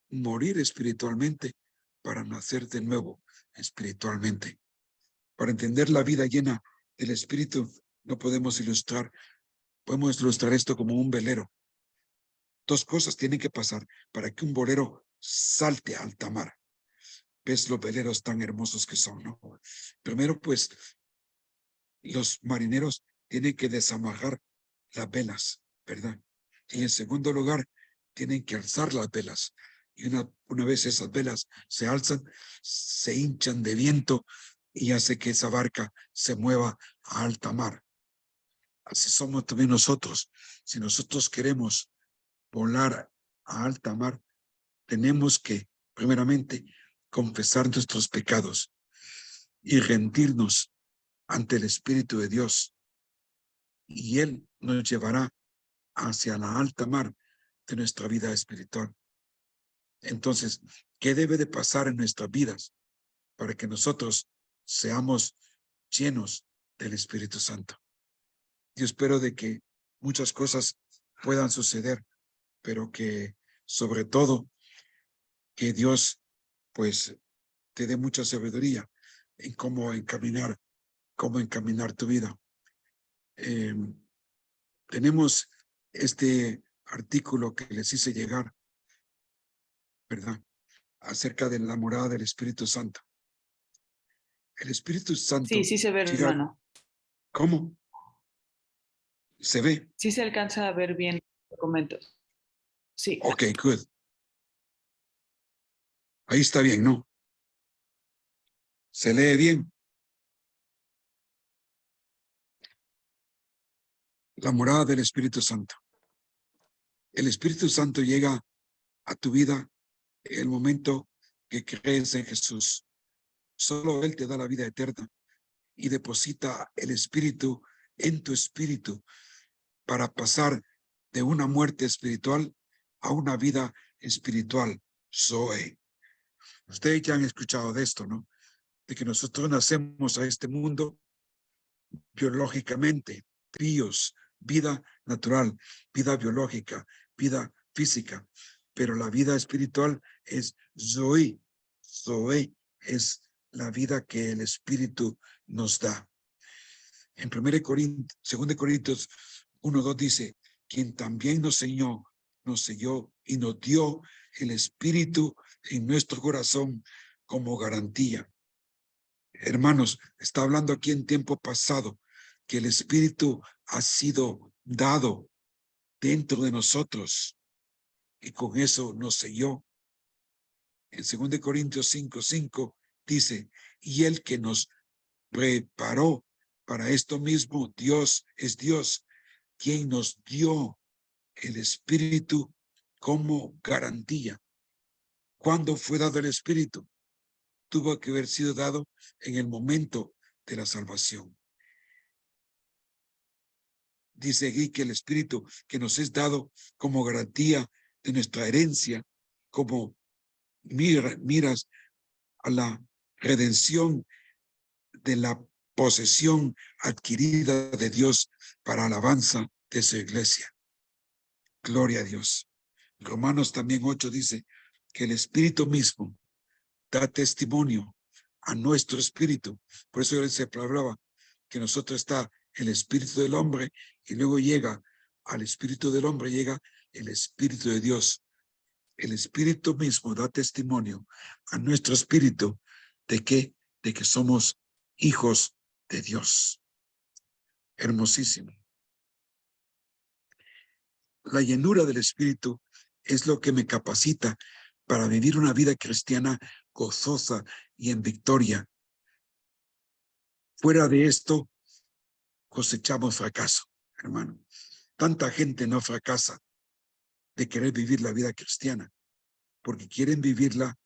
Morir espiritualmente para nacer de nuevo espiritualmente. Para entender la vida llena del Espíritu, no podemos ilustrar Podemos ilustrar esto como un velero. Dos cosas tienen que pasar para que un bolero salte a alta mar. Ves los veleros tan hermosos que son, ¿no? Primero, pues, los marineros tienen que desamarrar las velas, ¿verdad? Y en segundo lugar, tienen que alzar las velas. Y una vez esas velas se alzan, se hinchan de viento y hace que esa barca se mueva a alta mar. Así somos también nosotros. Si nosotros queremos volar a alta mar, tenemos que, primeramente, confesar nuestros pecados y rendirnos ante el Espíritu de Dios. Y Él nos llevará hacia la alta mar de nuestra vida espiritual. Entonces, ¿qué debe de pasar en nuestras vidas para que nosotros seamos llenos del Espíritu Santo? Yo espero de que muchas cosas puedan suceder, pero que sobre todo que Dios pues te dé mucha sabiduría en cómo encaminar tu vida. Tenemos este artículo que les hice llegar, ¿verdad? Acerca de la morada del Espíritu Santo. El Espíritu Santo Sí, sí se ve, llega. hermano. ¿Cómo? ¿Se ve? Sí se alcanza a ver bien los documentos. Sí. Ok, good. Ahí está bien, ¿no? ¿Se lee bien? La morada del Espíritu Santo. El Espíritu Santo llega a tu vida en el momento que crees en Jesús. Solo Él te da la vida eterna y deposita el Espíritu en tu espíritu para pasar de una muerte espiritual a una vida espiritual. Zoe. Ustedes ya han escuchado de esto, ¿no? De que nosotros nacemos a este mundo biológicamente, bios, vida natural, vida biológica, vida física, pero la vida espiritual es Zoe. Zoe es la vida que el Espíritu nos da. En 2 Corintios 1:2 dice, quien también nos selló y nos dio el Espíritu en nuestro corazón como garantía. Hermanos, está hablando aquí en tiempo pasado que el Espíritu ha sido dado dentro de nosotros y con eso nos selló. En 2 Corintios 5:5 dice, y el que nos preparó para esto mismo, Dios es Dios, quien nos dio el Espíritu como garantía. ¿Cuándo fue dado el Espíritu? Tuvo que haber sido dado en el momento de la salvación. Dice aquí que el Espíritu que nos es dado como garantía de nuestra herencia, como miras a la redención de la posesión adquirida de Dios para alabanza de su iglesia. Gloria a Dios. Romanos también 8 dice que el Espíritu mismo da testimonio a nuestro espíritu. Por eso yo les hablaba que nosotros está el espíritu del hombre y luego llega al espíritu del hombre, llega el Espíritu de Dios. El Espíritu mismo da testimonio a nuestro espíritu de que somos hijos de Dios. Hermosísimo. La llenura del Espíritu es lo que me capacita para vivir una vida cristiana gozosa y en victoria. Fuera de esto, cosechamos fracaso, hermano. Tanta gente no fracasa de querer vivir la vida cristiana porque quieren vivirla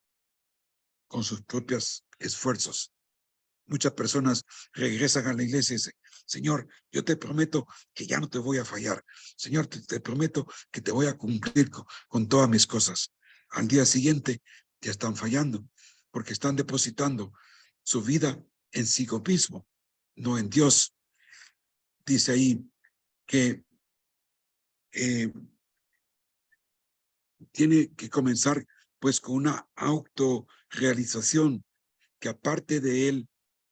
con sus propios esfuerzos. Muchas personas regresan a la iglesia y dicen, Señor, yo te prometo que ya no te voy a fallar. Señor, te prometo que te voy a cumplir con todas mis cosas. Al día siguiente ya están fallando porque están depositando su vida en sí mismo, no en Dios. Dice ahí que tiene que comenzar pues con una autorrealización que aparte de Él,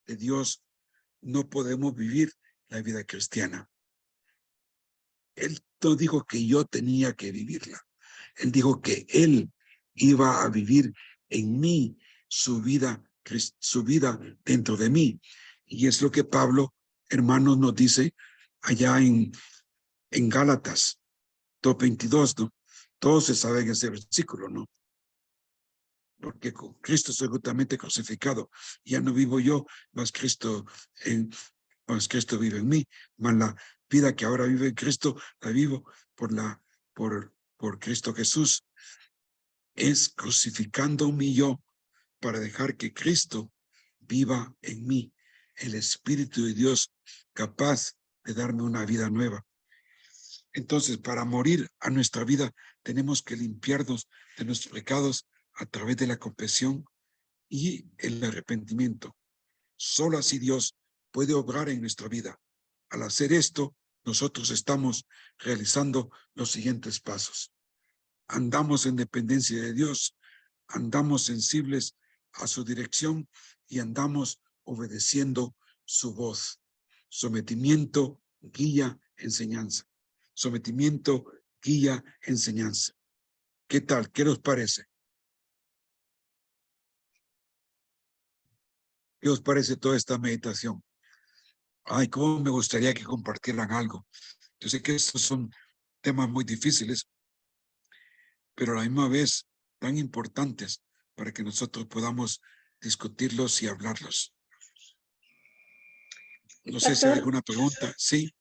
de Dios, no podemos vivir la vida cristiana. Él no dijo que yo tenía que vivirla. Él dijo que Él iba a vivir en mí su vida dentro de mí. Y es lo que Pablo, hermanos, nos dice allá en Gálatas 2:22, ¿no? Todos se saben ese versículo, ¿no? Porque con Cristo soy justamente crucificado. Ya no vivo yo, más Cristo vive en mí. Más la vida que ahora vive en Cristo, la vivo por Cristo Jesús. Es crucificando mi yo para dejar que Cristo viva en mí, el Espíritu de Dios capaz de darme una vida nueva. Entonces, para morir a nuestra vida, tenemos que limpiarnos de nuestros pecados a través de la confesión y el arrepentimiento. Solo así Dios puede obrar en nuestra vida. Al hacer esto, nosotros estamos realizando los siguientes pasos. Andamos en dependencia de Dios, andamos sensibles a su dirección y andamos obedeciendo su voz. Sometimiento, guía, enseñanza. Sometimiento, guía, enseñanza. ¿Qué tal? ¿Qué os parece? ¿Qué os parece toda esta meditación? Ay, cómo me gustaría que compartieran algo. Yo sé que estos son temas muy difíciles, pero a la misma vez tan importantes para que nosotros podamos discutirlos y hablarlos. No sé si hay alguna pregunta. Sí.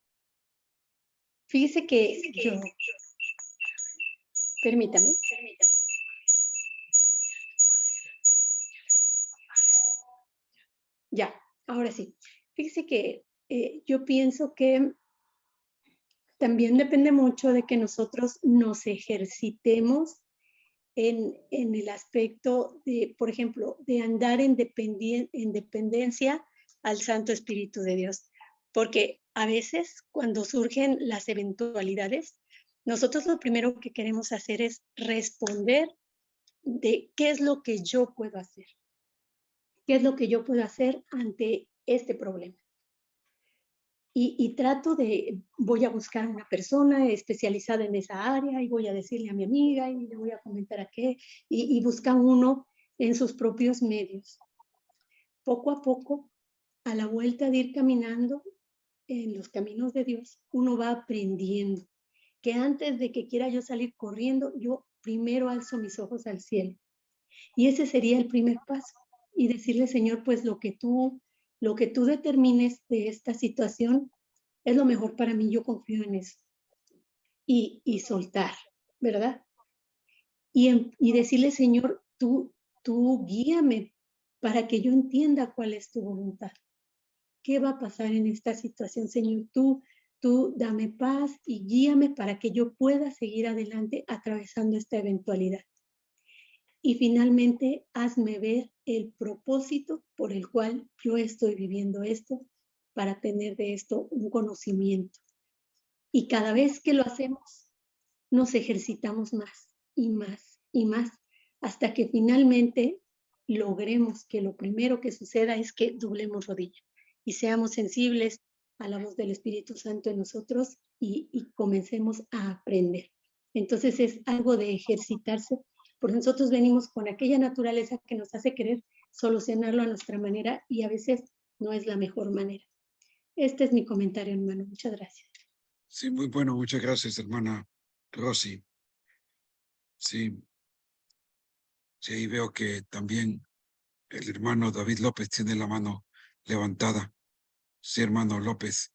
Fíjese que yo, permítame. Ya, ahora sí. Fíjese que yo pienso que también depende mucho de que nosotros nos ejercitemos en el aspecto de, por ejemplo, de andar en dependencia al Santo Espíritu de Dios. Porque a veces cuando surgen las eventualidades, nosotros lo primero que queremos hacer es responder de qué es lo que yo puedo hacer. ¿Qué es lo que yo puedo hacer ante este problema? Y trato voy a buscar a una persona especializada en esa área y voy a decirle a mi amiga y le voy a comentar a qué, y busca uno en sus propios medios. Poco a poco, a la vuelta de ir caminando en los caminos de Dios, uno va aprendiendo que antes de que quiera yo salir corriendo, yo primero alzo mis ojos al cielo. Y ese sería el primer paso. Y decirle, Señor, pues lo que tú determines de esta situación es lo mejor para mí, yo confío en eso. Y soltar, ¿verdad? Y decirle, Señor, tú guíame para que yo entienda cuál es tu voluntad. ¿Qué va a pasar en esta situación, Señor? Tú dame paz y guíame para que yo pueda seguir adelante atravesando esta eventualidad. Y finalmente, hazme ver el propósito por el cual yo estoy viviendo esto, para tener de esto un conocimiento. Y cada vez que lo hacemos, nos ejercitamos más y más y más, hasta que finalmente logremos que lo primero que suceda es que doblemos rodilla y seamos sensibles a la voz del Espíritu Santo en nosotros y comencemos a aprender. Entonces es algo de ejercitarse, porque nosotros venimos con aquella naturaleza que nos hace querer solucionarlo a nuestra manera y a veces no es la mejor manera. Este es mi comentario, hermano. Muchas gracias. Sí, muy bueno. Muchas gracias, hermana Rosy. Sí. Sí, ahí veo que también el hermano David López tiene la mano levantada. Sí, hermano López.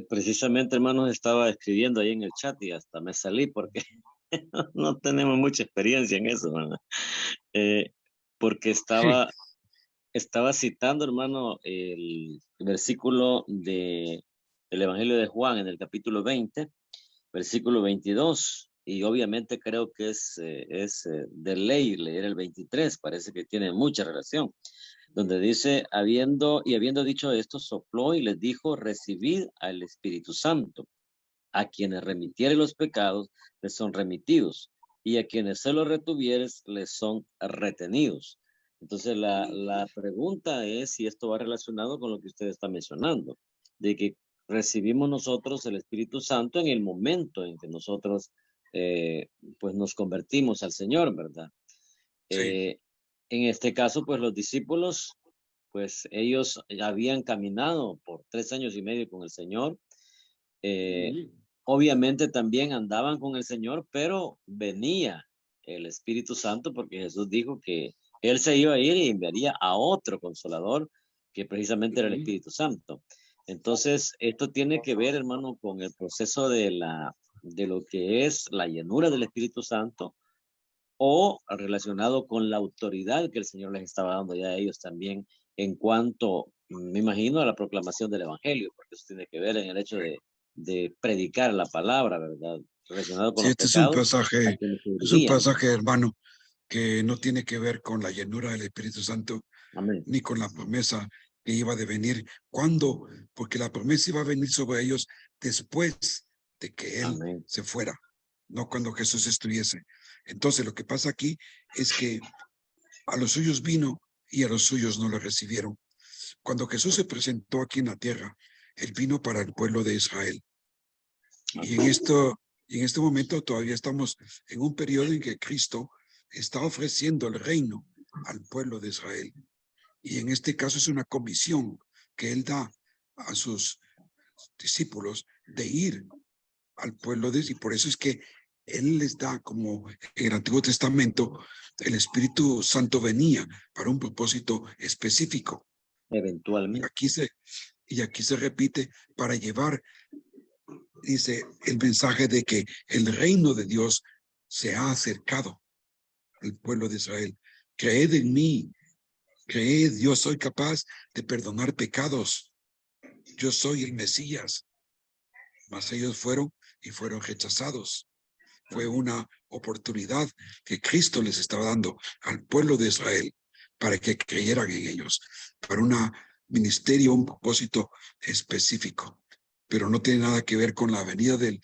Precisamente, hermanos, estaba escribiendo ahí en el chat y hasta me salí porque no tenemos mucha experiencia en eso, hermano. Porque estaba citando, hermano, el versículo del Evangelio de Juan en el capítulo 20, versículo 22. Y obviamente creo que es de ley leer el 23, parece que tiene mucha relación. Donde dice, habiendo dicho esto, sopló y les dijo, recibid al Espíritu Santo. A quienes remitieren los pecados, les son remitidos. Y a quienes se los retuvieres, les son retenidos. Entonces, la pregunta es si esto va relacionado con lo que usted está mencionando, de que recibimos nosotros el Espíritu Santo en el momento en que nosotros pues nos convertimos al Señor, ¿verdad? Sí. En este caso, pues los discípulos, pues ellos habían caminado por 3 años y medio con el Señor. Obviamente también andaban con el Señor, pero venía el Espíritu Santo porque Jesús dijo que Él se iba a ir y enviaría a otro consolador, que precisamente era el Espíritu Santo. Entonces, esto tiene que ver, hermano, con el proceso de lo que es la llenura del Espíritu Santo, o relacionado con la autoridad que el Señor les estaba dando ya a ellos también en cuanto, me imagino, a la proclamación del Evangelio, porque eso tiene que ver en el hecho de predicar la palabra, ¿verdad? Relacionado con Sí, los este pecados a quienes se es un dirigían. pasaje, hermano, que no tiene que ver con la llenura del Espíritu Santo, Amén. ni con la promesa que iba de venir. ¿Cuándo? Porque la promesa iba a venir sobre ellos después de que Él Amén. se fuera, no cuando Jesús estuviese. Entonces, lo que pasa aquí es que a los suyos vino y a los suyos no le recibieron. Cuando Jesús se presentó aquí en la tierra, Él vino para el pueblo de Israel. Y en este momento todavía estamos en un periodo en que Cristo está ofreciendo el reino al pueblo de Israel. Y en este caso es una comisión que Él da a sus discípulos de ir al pueblo de, y por eso es que Él les da, como en el Antiguo Testamento, el Espíritu Santo venía para un propósito específico. Eventualmente. Y aquí se repite para llevar, dice, el mensaje de que el reino de Dios se ha acercado al pueblo de Israel. Creed en mí, creed, yo soy capaz de perdonar pecados. Yo soy el Mesías. Mas ellos fueron rechazados. Fue una oportunidad que Cristo les estaba dando al pueblo de Israel para que creyeran en ellos, para un ministerio, un propósito específico. Pero no tiene nada que ver con la venida del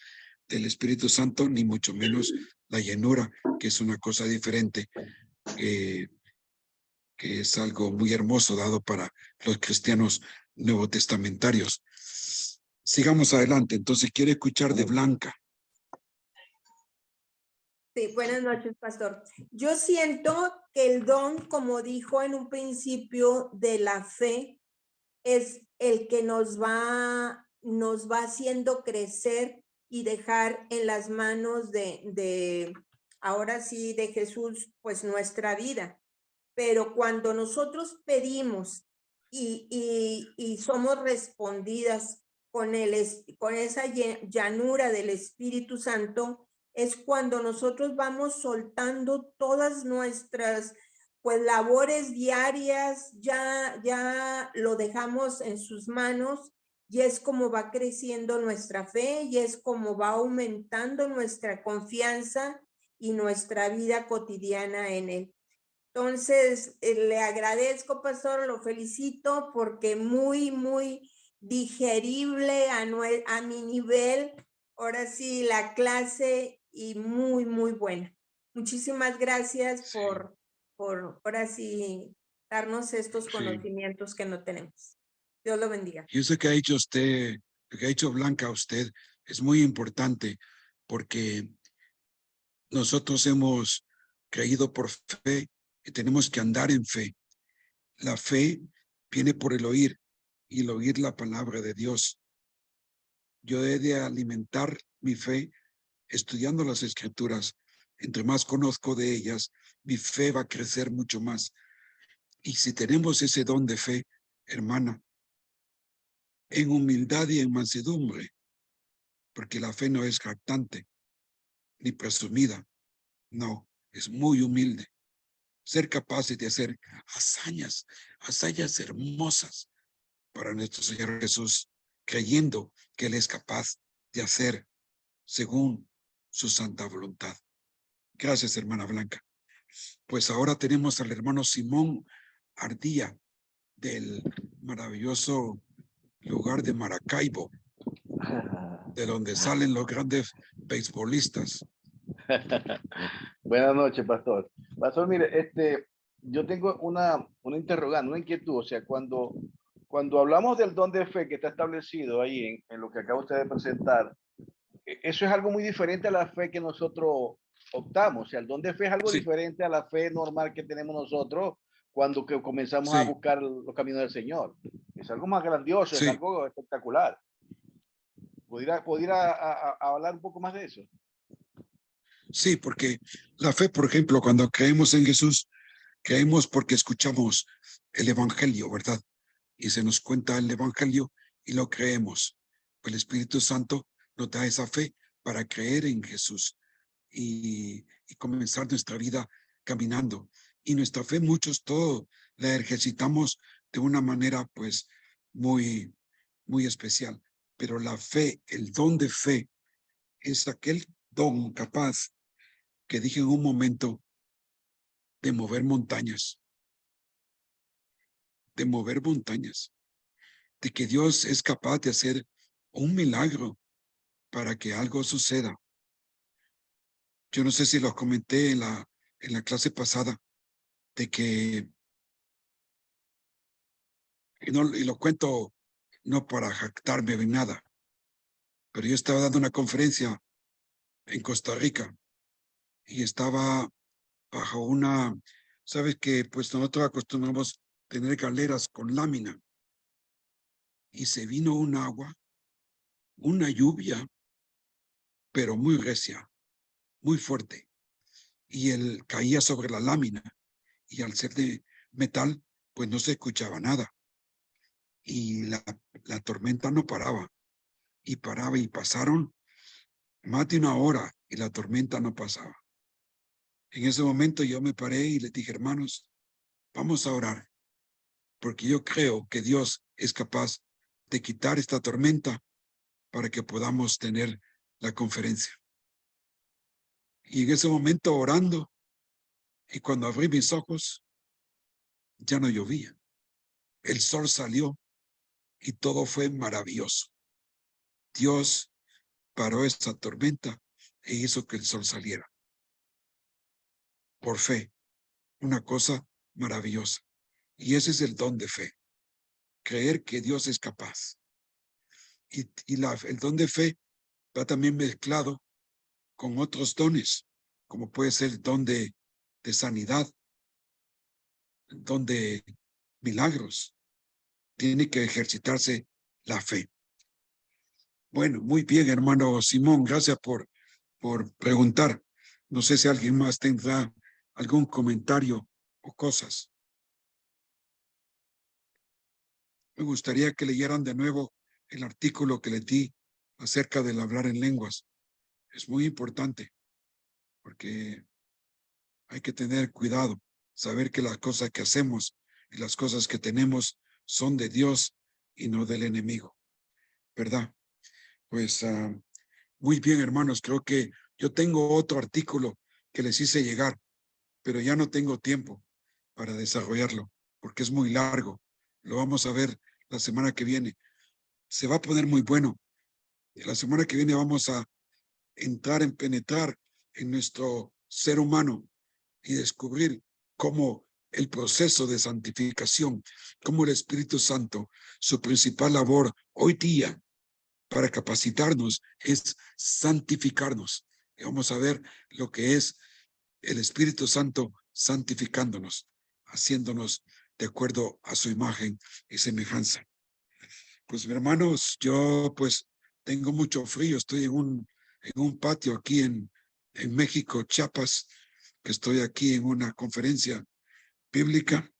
Espíritu Santo, ni mucho menos la llenura, que es una cosa diferente, que es algo muy hermoso dado para los cristianos nuevotestamentarios. Sigamos adelante. Entonces, quiero escuchar de Blanca. Sí, buenas noches, pastor. Yo siento que el don, como dijo en un principio, de la fe, es el que nos va haciendo crecer y dejar en las manos ahora sí, de Jesús, pues nuestra vida. Pero cuando nosotros pedimos y somos respondidas con esa llanura del Espíritu Santo, es cuando nosotros vamos soltando todas nuestras pues labores diarias, ya lo dejamos en sus manos, y es como va creciendo nuestra fe, y es como va aumentando nuestra confianza y nuestra vida cotidiana en él. Entonces, le agradezco, pastor, lo felicito porque muy, muy digerible a mi nivel. Ahora sí, la clase y muy, muy buena. Muchísimas gracias por ahora sí darnos estos conocimientos que no tenemos. Dios lo bendiga. Y eso que ha hecho usted, lo que ha hecho Blanca a usted, es muy importante porque nosotros hemos creído por fe y tenemos que andar en fe. La fe viene por el oír y el oír la palabra de Dios. Yo he de alimentar mi fe estudiando las escrituras. Entre más conozco de ellas, mi fe va a crecer mucho más. Y si tenemos ese don de fe, hermana, en humildad y en mansedumbre, porque la fe no es jactante ni presumida, no, es muy humilde. Ser capaces de hacer hazañas hermosas para nuestro Señor Jesús, creyendo que Él es capaz de hacer según su santa voluntad. Gracias, hermana Blanca. Pues ahora tenemos al hermano Simón Ardía del maravilloso lugar de Maracaibo, de donde salen los grandes beisbolistas. Buenas noches, pastor. Pastor, mire, yo tengo una interrogante, una inquietud. O sea, cuando cuando hablamos del don de fe que está establecido ahí en lo que acaba usted de presentar, eso es algo muy diferente a la fe que nosotros optamos. O sea, el don de fe es algo Sí. diferente a la fe normal que tenemos nosotros cuando que comenzamos Sí. a buscar los caminos del Señor. Es algo más grandioso, Sí. es algo espectacular. ¿Pudiera hablar un poco más de eso? Sí, porque la fe, por ejemplo, cuando creemos en Jesús, creemos porque escuchamos el Evangelio, ¿verdad? Y se nos cuenta el Evangelio y lo creemos. El Espíritu Santo nos da esa fe para creer en Jesús y comenzar nuestra vida caminando. Y nuestra fe, muchos todo la ejercitamos de una manera pues muy especial. Pero la fe, el don de fe, es aquel don capaz que dije en un momento de mover montañas, de que Dios es capaz de hacer un milagro para que algo suceda. Yo no sé si lo comenté en la clase pasada, de que, y lo cuento no para jactarme de nada, pero yo estaba dando una conferencia en Costa Rica y estaba bajo una, sabes que pues nosotros acostumbramos tener galeras con lámina y se vino un agua, una lluvia, pero muy recia, muy fuerte, y él caía sobre la lámina y al ser de metal pues no se escuchaba nada y la tormenta no paraba y pasaron más de una hora y la tormenta no pasaba. En ese momento yo me paré y les dije, hermanos, vamos a orar, porque yo creo que Dios es capaz de quitar esta tormenta para que podamos tener la conferencia. Y en ese momento orando, y cuando abrí mis ojos, ya no llovía. El sol salió y todo fue maravilloso. Dios paró esta tormenta e hizo que el sol saliera. Por fe, una cosa maravillosa. Y ese es el don de fe. Creer que Dios es capaz. Y el don de fe va también mezclado con otros dones, como puede ser el don de sanidad, el don de milagros. Tiene que ejercitarse la fe. Bueno, muy bien, hermano Simón, gracias por preguntar. No sé si alguien más tendrá algún comentario o cosas. Me gustaría que leyeran de nuevo el artículo que le di acerca del hablar en lenguas. Es muy importante porque hay que tener cuidado, saber que las cosas que hacemos y las cosas que tenemos son de Dios y no del enemigo, ¿verdad? Pues muy bien, hermanos, creo que yo tengo otro artículo que les hice llegar, pero ya no tengo tiempo para desarrollarlo porque es muy largo. Lo vamos a ver la semana que viene. Se va a poner muy bueno. La semana que viene vamos a penetrar en nuestro ser humano y descubrir cómo el proceso de santificación, cómo el Espíritu Santo, su principal labor hoy día para capacitarnos es santificarnos. Y vamos a ver lo que es el Espíritu Santo santificándonos, haciéndonos de acuerdo a su imagen y semejanza. Pues, hermanos, yo pues tengo mucho frío, estoy en un patio aquí en México, Chiapas, que estoy aquí en una conferencia bíblica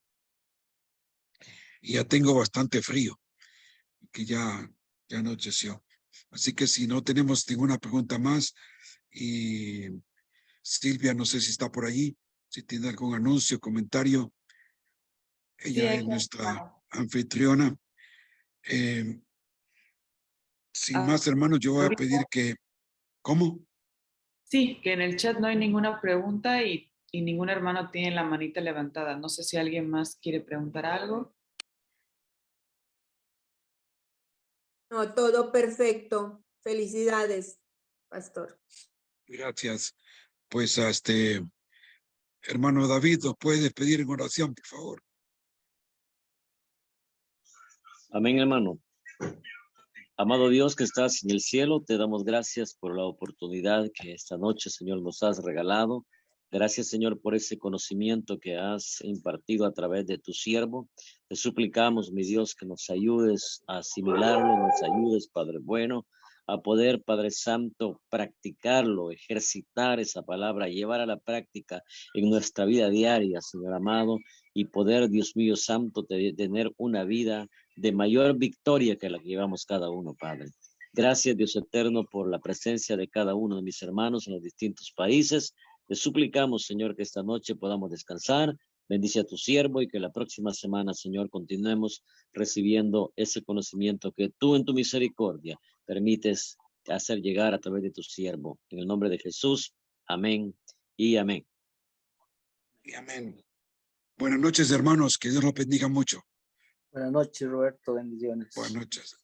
y ya tengo bastante frío, que ya anocheció. Así que si no tenemos ninguna pregunta más, y Silvia, no sé si está por allí, si tiene algún anuncio, comentario, ella es nuestra anfitriona. Sin más, hermanos, yo voy a pedir que, ¿cómo? Sí, que en el chat no hay ninguna pregunta y ningún hermano tiene la manita levantada. No sé si alguien más quiere preguntar algo. No, todo perfecto. Felicidades, pastor. Gracias. Pues a hermano David, ¿nos puede despedir en oración, por favor? Amén, hermano. Amado Dios que estás en el cielo, te damos gracias por la oportunidad que esta noche, Señor, nos has regalado. Gracias, Señor, por ese conocimiento que has impartido a través de tu siervo. Te suplicamos, mi Dios, que nos ayudes a asimilarlo, nos ayudes, Padre bueno, a poder, Padre Santo, practicarlo, ejercitar esa palabra, llevar a la práctica en nuestra vida diaria, Señor amado, y poder, Dios mío santo, tener una vida de mayor victoria que la que llevamos cada uno, Padre. Gracias, Dios eterno, por la presencia de cada uno de mis hermanos en los distintos países. Te suplicamos, Señor, que esta noche podamos descansar. Bendice a tu siervo y que la próxima semana, Señor, continuemos recibiendo ese conocimiento que tú en tu misericordia permites hacer llegar a través de tu siervo. En el nombre de Jesús, amén y amén. Y amén. Buenas noches, hermanos. Que Dios los bendiga mucho. Buenas noches, Roberto. Bendiciones. Buenas noches.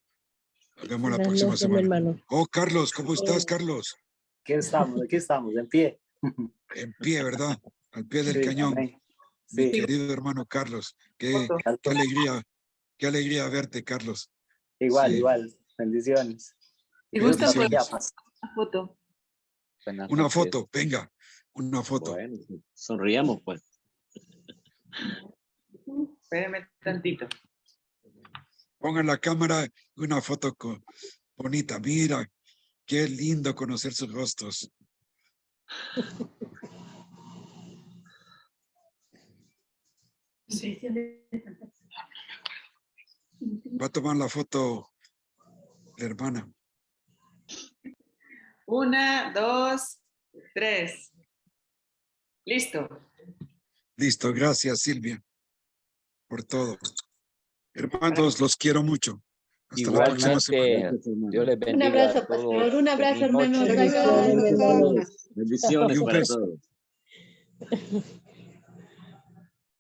Nos vemos la próxima semana. Hermano. Oh, Carlos, ¿cómo estás, Carlos? Aquí estamos, en pie. En pie, ¿verdad? Al pie del Sí, cañón. amén. Mi Sí. querido hermano Carlos. Qué alegría verte, Carlos. Igual, Sí. igual. Bendiciones. ¿Te gusta Bendiciones. una foto? Buenas Una noches. foto, venga, una foto. Bueno, sonriamos, pues. Espérame tantito. Pongan la cámara una foto bonita. Mira, qué lindo conocer sus rostros. Sí. Va a tomar la foto la hermana. 1, 2, 3. Listo. Listo, gracias, Silvia, por todo. Hermanos, los quiero mucho. Hasta la próxima semana. Igualmente, Dios les Un bendiga abrazo, a todos. pastor. Un abrazo, Feliz noche. hermanos. Bye, bye. Bendiciones Y un para beso. todos.